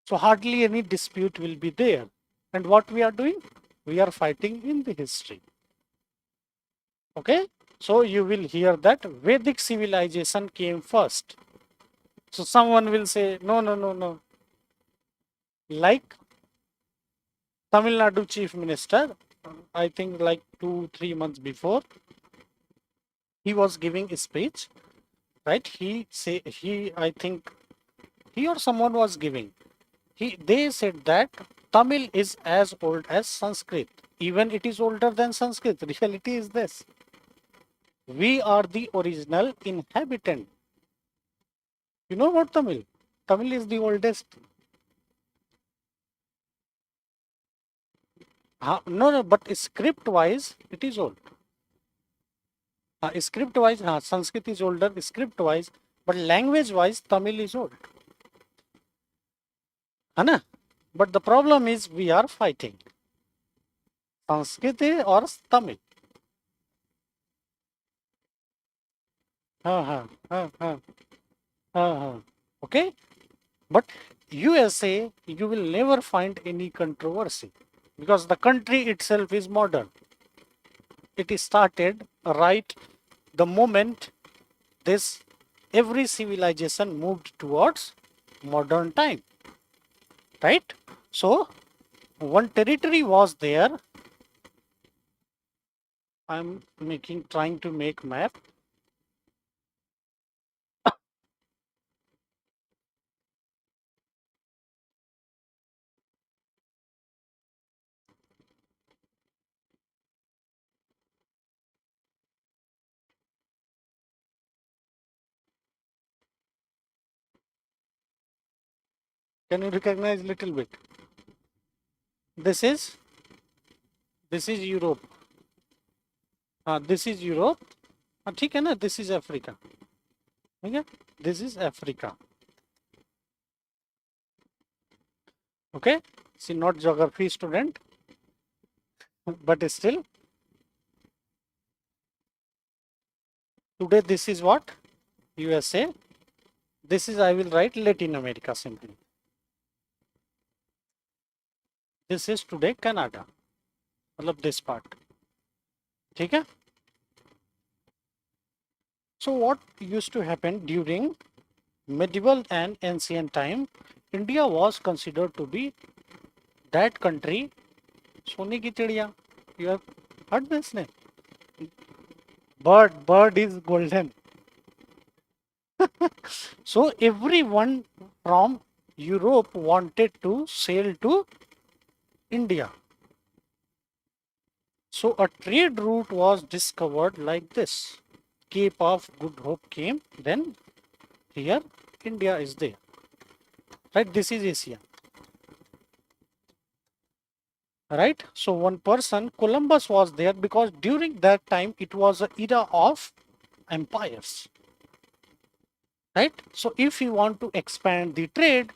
So hardly any dispute will be there. And what we are doing? We are fighting in the history. Okay? So you will hear that Vedic civilization came first. So someone will say, no, no, no, no. Like Tamil Nadu Chief Minister, I think like 2-3 months before, he was giving a speech, right? I think he or someone was giving. They said that Tamil is as old as Sanskrit. Even it is older than Sanskrit. Reality is this. We are the original inhabitant. You know what Tamil? Tamil is the oldest. No, but script wise, it is old. Script wise, Sanskrit is older, script wise, but language wise, Tamil is old. Anna? But the problem is we are fighting Sanskrit or Tamil. uh, okay, but USA, you will never find any controversy because the country itself is modern. It is started right the moment this every civilization moved towards modern time, right? So one territory was there. I'm trying to make map. Can you recognize little bit? This is Europe. This is Europe. ठीक है ना? This is Africa. Okay? This is Africa. Okay? See, not geography student, but still. Today this is what? USA. This is, I will write Latin America simply. This is today Canada. मतलब this part. ठीक है? So what used to happen during medieval and ancient time? India was considered to be that country. सोने की चिड़िया. You have heard this name? Bird is golden. So everyone from Europe wanted to sail to India. So a trade route was discovered like this. Cape of Good Hope came, then here India is there. Right, this is Asia. Right, so one person, Columbus, was there because during that time it was an era of empires. Right, so if you want to expand the trade,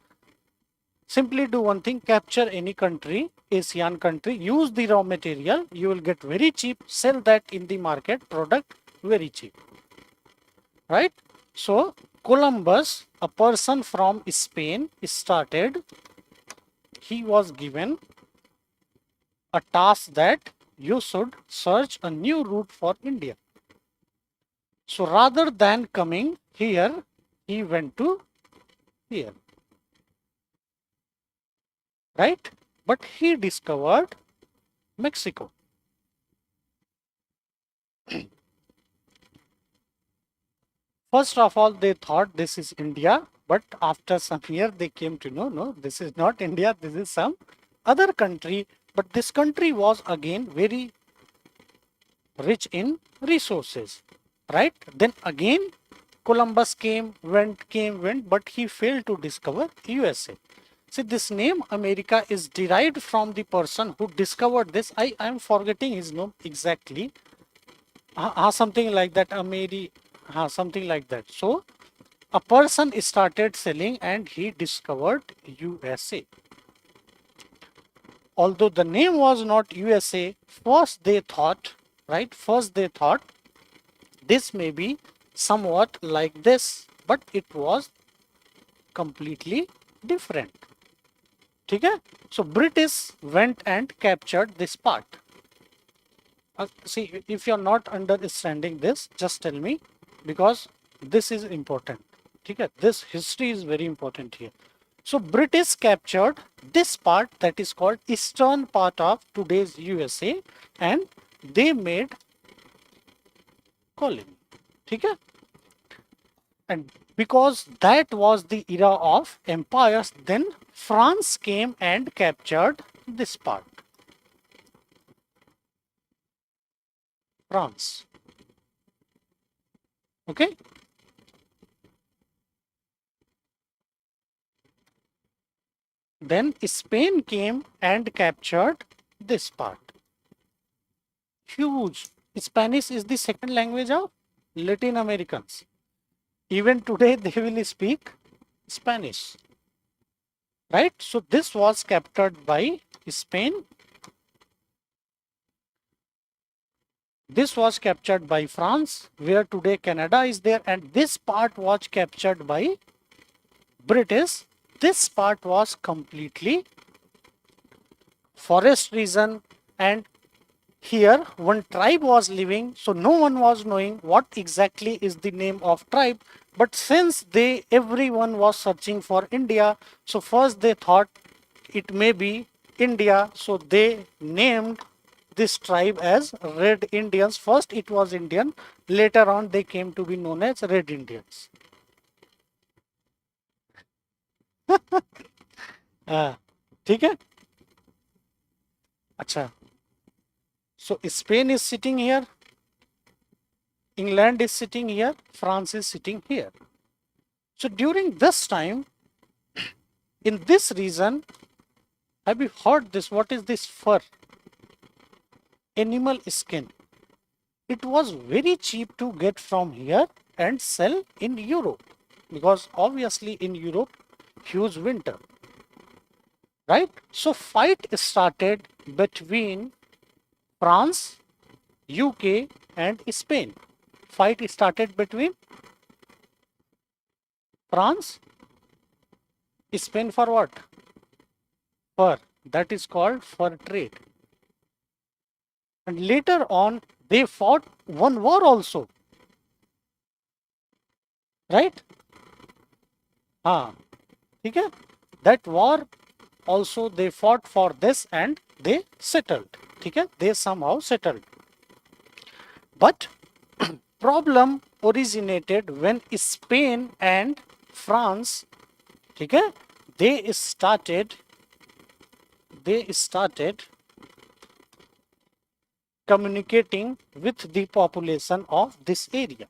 simply do one thing: capture any country, Asian country, use the raw material, you will get very cheap, sell that in the market, product very cheap. Right, so Columbus, a person from Spain, started. He was given a task that you should search a new route for India. So rather than coming here, he went to here. Right? But he discovered Mexico. First of all, they thought this is India, but after some years they came to know, no, this is not India, this is some other country. But this country was again very rich in resources, right? Then again, Columbus came, went, but he failed to discover USA. See, this name America is derived from the person who discovered this. I am forgetting his name exactly. Something like that, something like that. So, a person started selling and he discovered USA. Although the name was not USA, first they thought, right? First they thought this may be somewhat like this, but it was completely different. Okay? So British went and captured this part. See, if you're not understanding this, just tell me, because this is important. Okay? This history is very important here. So British captured this part that is called eastern part of today's USA, and they made colony. Okay? And because that was the era of empires, then France came and captured this part. France. Okay? Then Spain came and captured this part. Huge. Spanish is the second language of Latin Americans. Even today they will speak Spanish. Right? So this was captured by Spain. This was captured by France, where today Canada is there, and this part was captured by British. This part was completely forest region, and here one tribe was living, so no one was knowing what exactly is the name of tribe. But since everyone was searching for India, so first they thought it may be India, so they named this tribe as Red Indians. First it was Indian, later on they came to be known as Red Indians. ठीक है? अच्छा, so Spain is sitting here, England is sitting here, France is sitting here. So during this time, in this region, have you heard this? What is this fur? Animal skin. It was very cheap to get from here and sell in Europe, because obviously in Europe, huge winter, right? So fight started between France, UK and Spain. Fight started between France, Spain for what? Fur. That is called fur trade. And later on, they fought one war also. Right? Okay? That war also they fought for this and they settled. Okay? They somehow settled. But problem originated when Spain and France, okay, they started communicating with the population of this area,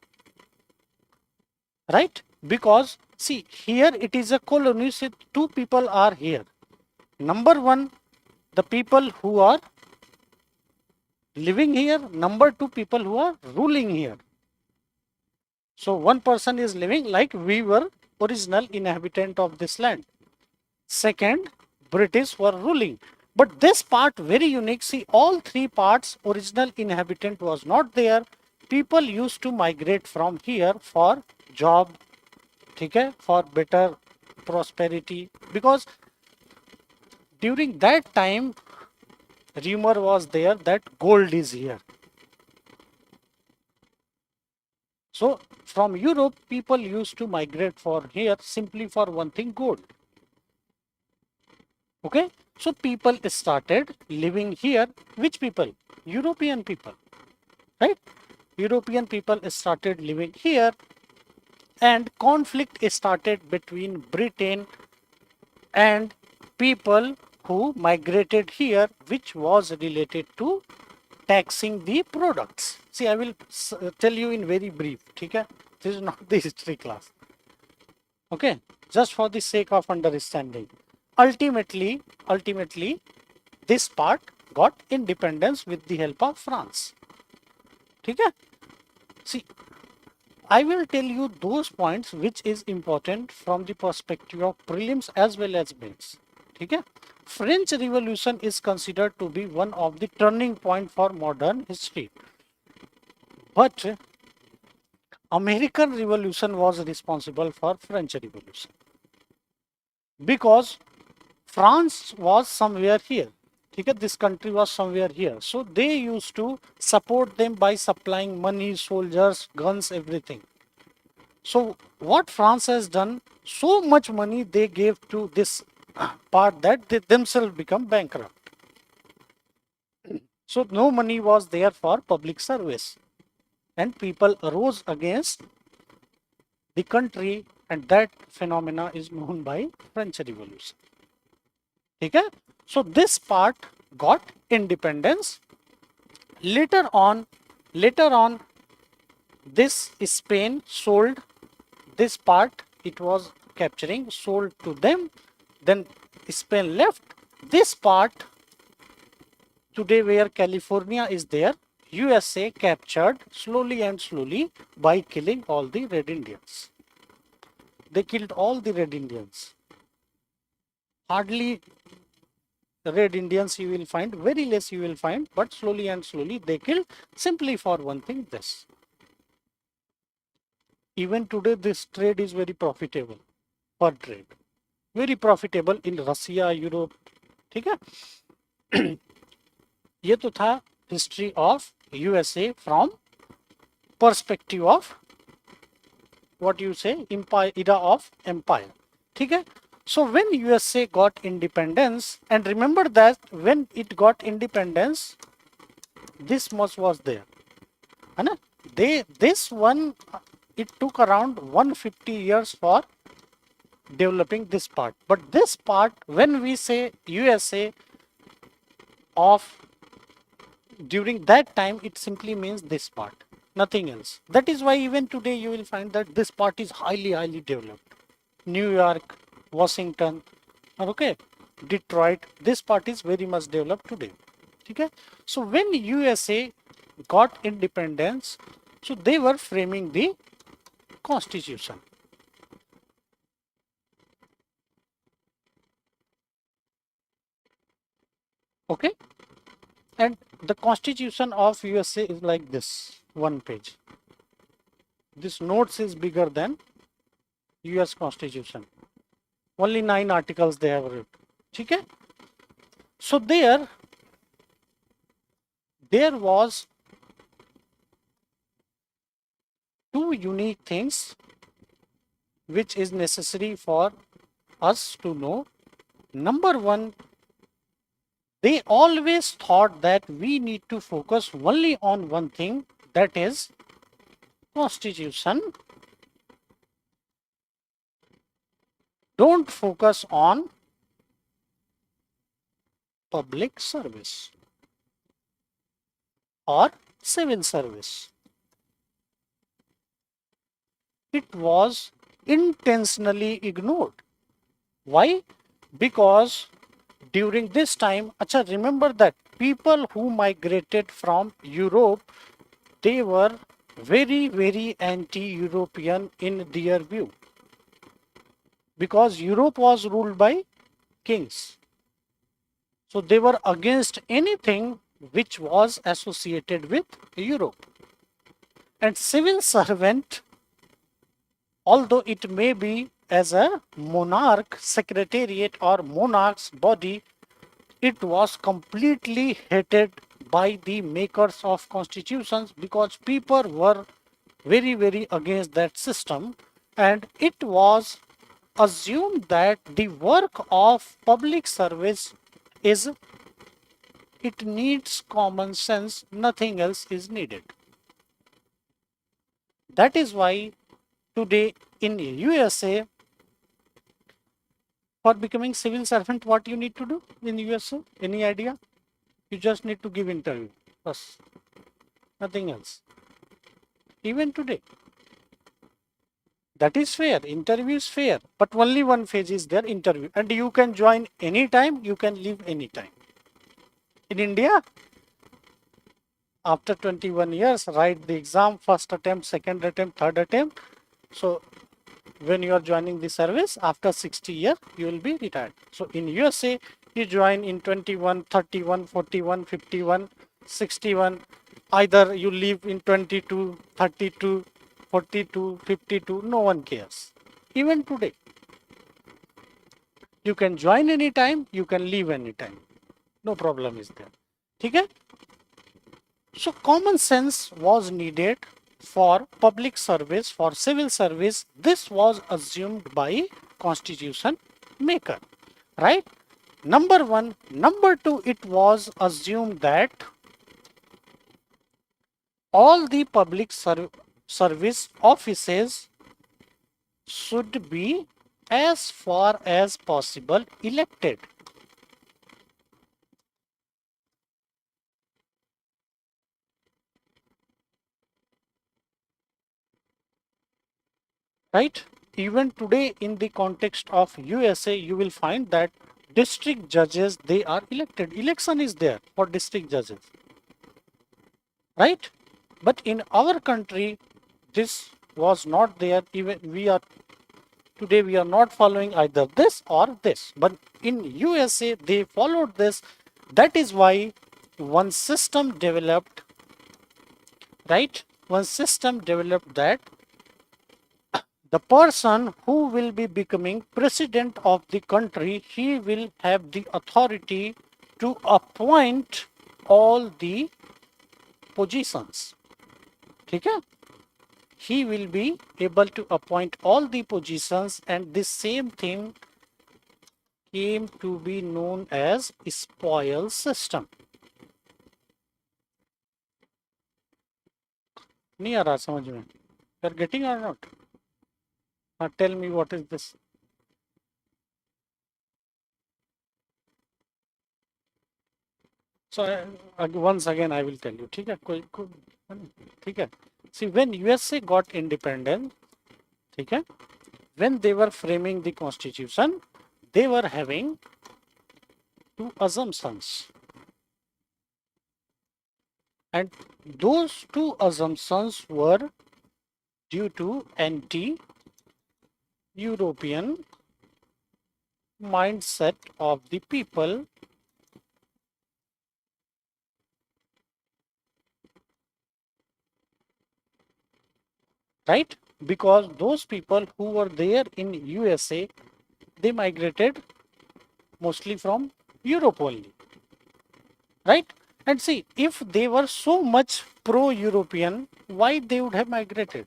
right? Because see, here it is a colony, so two people are here. Number one, the people who are living here. Number two, people who are ruling here. So one person is living like we were original inhabitant of this land. Second, British were ruling. But this part very unique. See, all three parts, original inhabitant was not there. People used to migrate from here for job, okay, for better prosperity. Because during that time, rumor was there that gold is here. So from Europe, people used to migrate for here simply for one thing, gold. Okay, so people started living here. Which people? European people, right? European people started living here, and conflict started between Britain and people who migrated here, which was related to taxing the products. See, I will tell you in very brief. Okay, this is not the history class. Okay, just for the sake of understanding. Ultimately, this part got independence with the help of France. Okay? See, I will tell you those points which is important from the perspective of prelims as well as mains. Okay? French Revolution is considered to be one of the turning point for modern history. But American Revolution was responsible for French Revolution, because France was somewhere here. Okay, this country was somewhere here. So they used to support them by supplying money, soldiers, guns, everything. So what France has done, so much money they gave to this part that they themselves become bankrupt. So no money was there for public service, and people arose against the country, and that phenomena is known by French Revolution. Okay? So this part got independence. Later on, this Spain sold this part. It was capturing, sold to them. Then Spain left this part. Today, where California is there, USA captured slowly and slowly by killing all the Red Indians. They killed all the Red Indians. Hardly Red Indians you will find, very less you will find, but slowly and slowly they killed simply for one thing, this. Even today this trade is very profitable per trade. Very profitable in Russia, Europe. ठीक है? ये तो था history of USA from perspective of what you say empire, era of empire. ठीक है? So when USA got independence, and remember that when it got independence, this much was there. है ना? This one, it took around 150 years for developing this part. But this part, when we say USA of during that time, it simply means this part, nothing else. That is why even today you will find that this part is highly developed. New York, Washington, okay, Detroit, this part is very much developed today. Okay? So when USA got independence, so they were framing the constitution. Okay, and the constitution of USA is like this, one page. This notes is bigger than US constitution. Only 9 articles they have written. Okay? So there was two unique things which is necessary for us to know. Number one, they always thought that we need to focus only on one thing, that is constitution. Don't focus on public service or civil service. It was intentionally ignored. Why? Because during this time, remember that people who migrated from Europe, they were very anti-European in their view. Because Europe was ruled by kings. So they were against anything which was associated with Europe. And civil servant, although it may be as a monarch secretariat or monarch's body, it was completely hated by the makers of constitutions because people were very against that system, and it was assumed that the work of public service is, it needs common sense, nothing else is needed. That is why today in USA, for becoming civil servant, what you need to do in USA? Any idea? You just need to give interview. Bas. Nothing else. Even today. That is fair. Interview is fair. But only one phase is there, interview. And you can join anytime, you can leave anytime. In India, after 21 years, write the exam, first attempt, second attempt, third attempt. So when you are joining the service, after 60 years, you will be retired. So in USA, you join in 21, 31, 41, 51, 61. Either you leave in 22, 32, 42, 52, no one cares. Even today, you can join anytime, you can leave anytime. No problem is there. Okay? So common sense was needed for public service, for civil service. This was assumed by constitution maker, right? Number one. Number two, it was assumed that all the public service offices should be as far as possible elected. Right? Even today in the context of USA, you will find that district judges, they are elected. Election is there for district judges. Right? But in our country, this was not there. Even we are Today we are not following either this or this, but in USA they followed this. That is why one system developed, right? One system developed that the person who will be becoming president of the country, he will have the authority to appoint all the positions. ठीक है? He will be able to appoint all the positions, and this same thing came to be known as spoil system. नहीं आ रहा समझ में? You are getting or not? Tell me what is this? So once again I will tell you. ठीक है? ठीक है? See, when USA got independent, ठीक है? When they were framing the constitution, they were having two assumptions. And those two assumptions were due to anti-European mindset of the people, right? Because those people who were there in USA, they migrated mostly from Europe only, right? And see, if they were so much pro-European, why they would have migrated?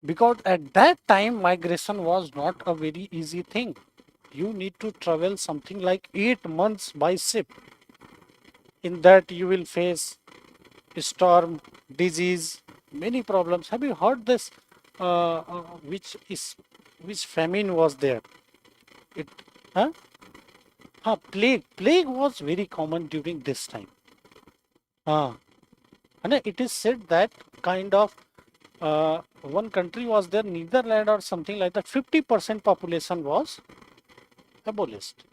Because at that time, migration was not a very easy thing. You need to travel something like 8 months by ship. In that you will face storm, disease, many problems. Have you heard this? Which famine was there? It, huh? Plague. Plague was very common during this time. And it is said that kind of one country was there, Netherlands or something like that. 50% population was abolished.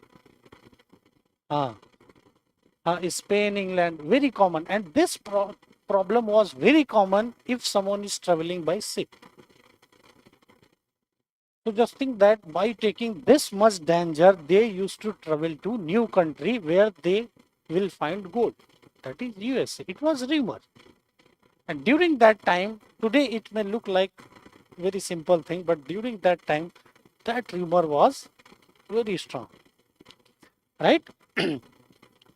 Spain, England, very common, and this problem was very common if someone is traveling by ship. So just think that by taking this much danger, they used to travel to new country where they will find gold. That is USA. It was rumor. And during that time, today it may look like very simple thing, but during that time, that rumor was very strong, right?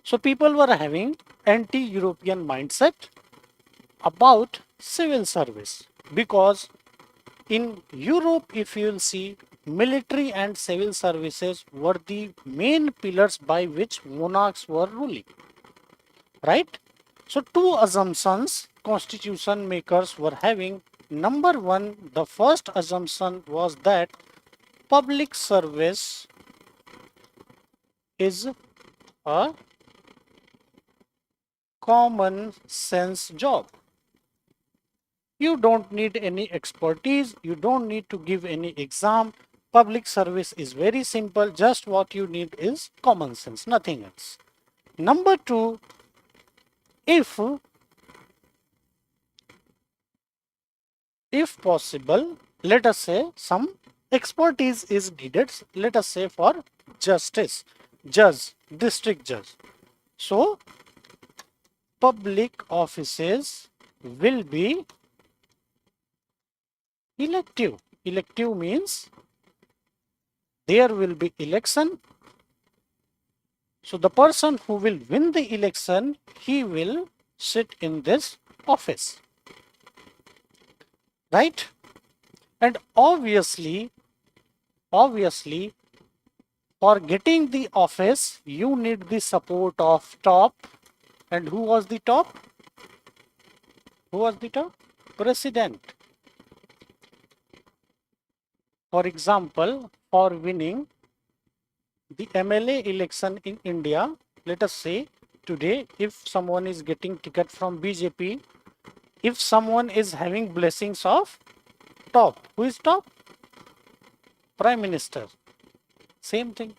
So people were having anti-European mindset about civil service, because in Europe, if you will see, military and civil services were the main pillars by which monarchs were ruling, right? So two assumptions constitution makers were having. Number one, the first assumption was that public service is a common sense job. You don't need any expertise. You don't need to give any exam. Public service is very simple. Just what you need is common sense, nothing else. Number two, if possible, let us say some expertise is needed. Let us say for justice, judge, district judge. So public offices will be elective. Elective means there will be election. So the person who will win the election, he will sit in this office, right? And obviously, for getting the office, you need the support of top. And who was the top? Who was the top? President. For example, for winning the MLA election in India, let us say today, if someone is getting ticket from BJP, if someone is having blessings of top, who is top? Prime Minister. Same thing,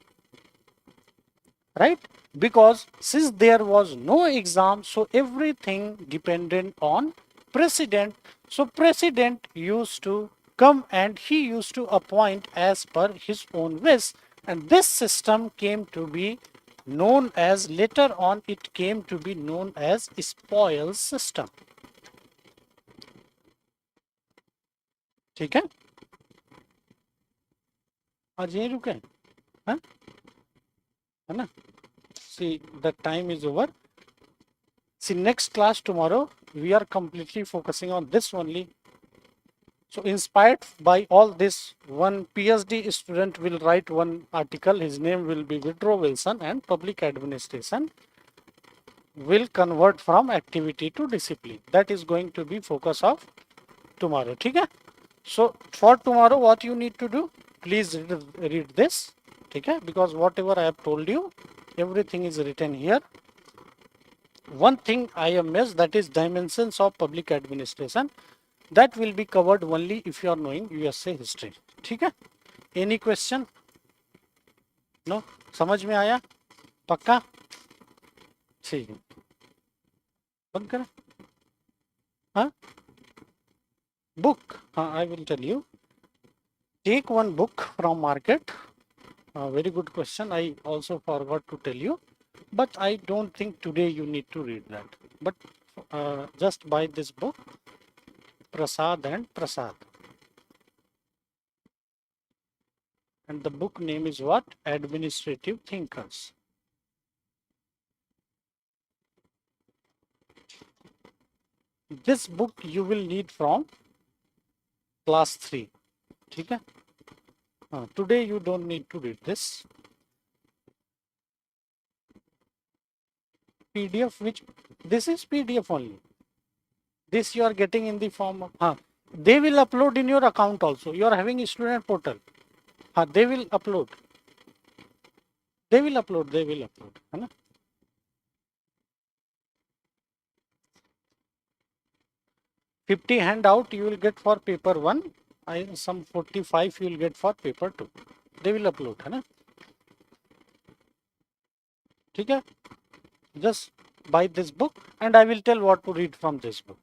right? Because since there was no exam, so everything depended on president. So president used to come and he used to appoint as per his own wish, and this system came to be known as, later on it came to be known as spoils system. ठीक है, आज यहीं रुके हैं, है ना? See, the time is over. See, next class tomorrow we are completely focusing on this only. So inspired by all this, one PhD student will write one article. His name will be Woodrow Wilson, and public administration will convert from activity to discipline. That is going to be focus of tomorrow. ठीक है? So for tomorrow, what you need to do? Please read this. ठीक है? Because whatever I have told you, everything is written here. One thing I have missed, that is dimensions of public administration. That will be covered only if you are knowing USA history. ठीक है? Any question? No? समझ में आया? पक्का? ठीक है, बंद करें? हाँ? Book, I will tell you. Take one book from market. Very good question. I also forgot to tell you, but I don't think today you need to read that. But just buy this book, Prasad and Prasad. And the book name is what? Administrative Thinkers. This book you will need from class 3. ठीक है? Today you don't need to read this. PDF, which this is PDF only. This you are getting in the form of, they will upload in your account also. You are having a student portal. They will upload. They will upload. है ना? $50 handout you will get for paper 1. Some 45 you will get for paper 2. They will upload, है ना? ठीक है? Just buy this book and I will tell what to read from this book.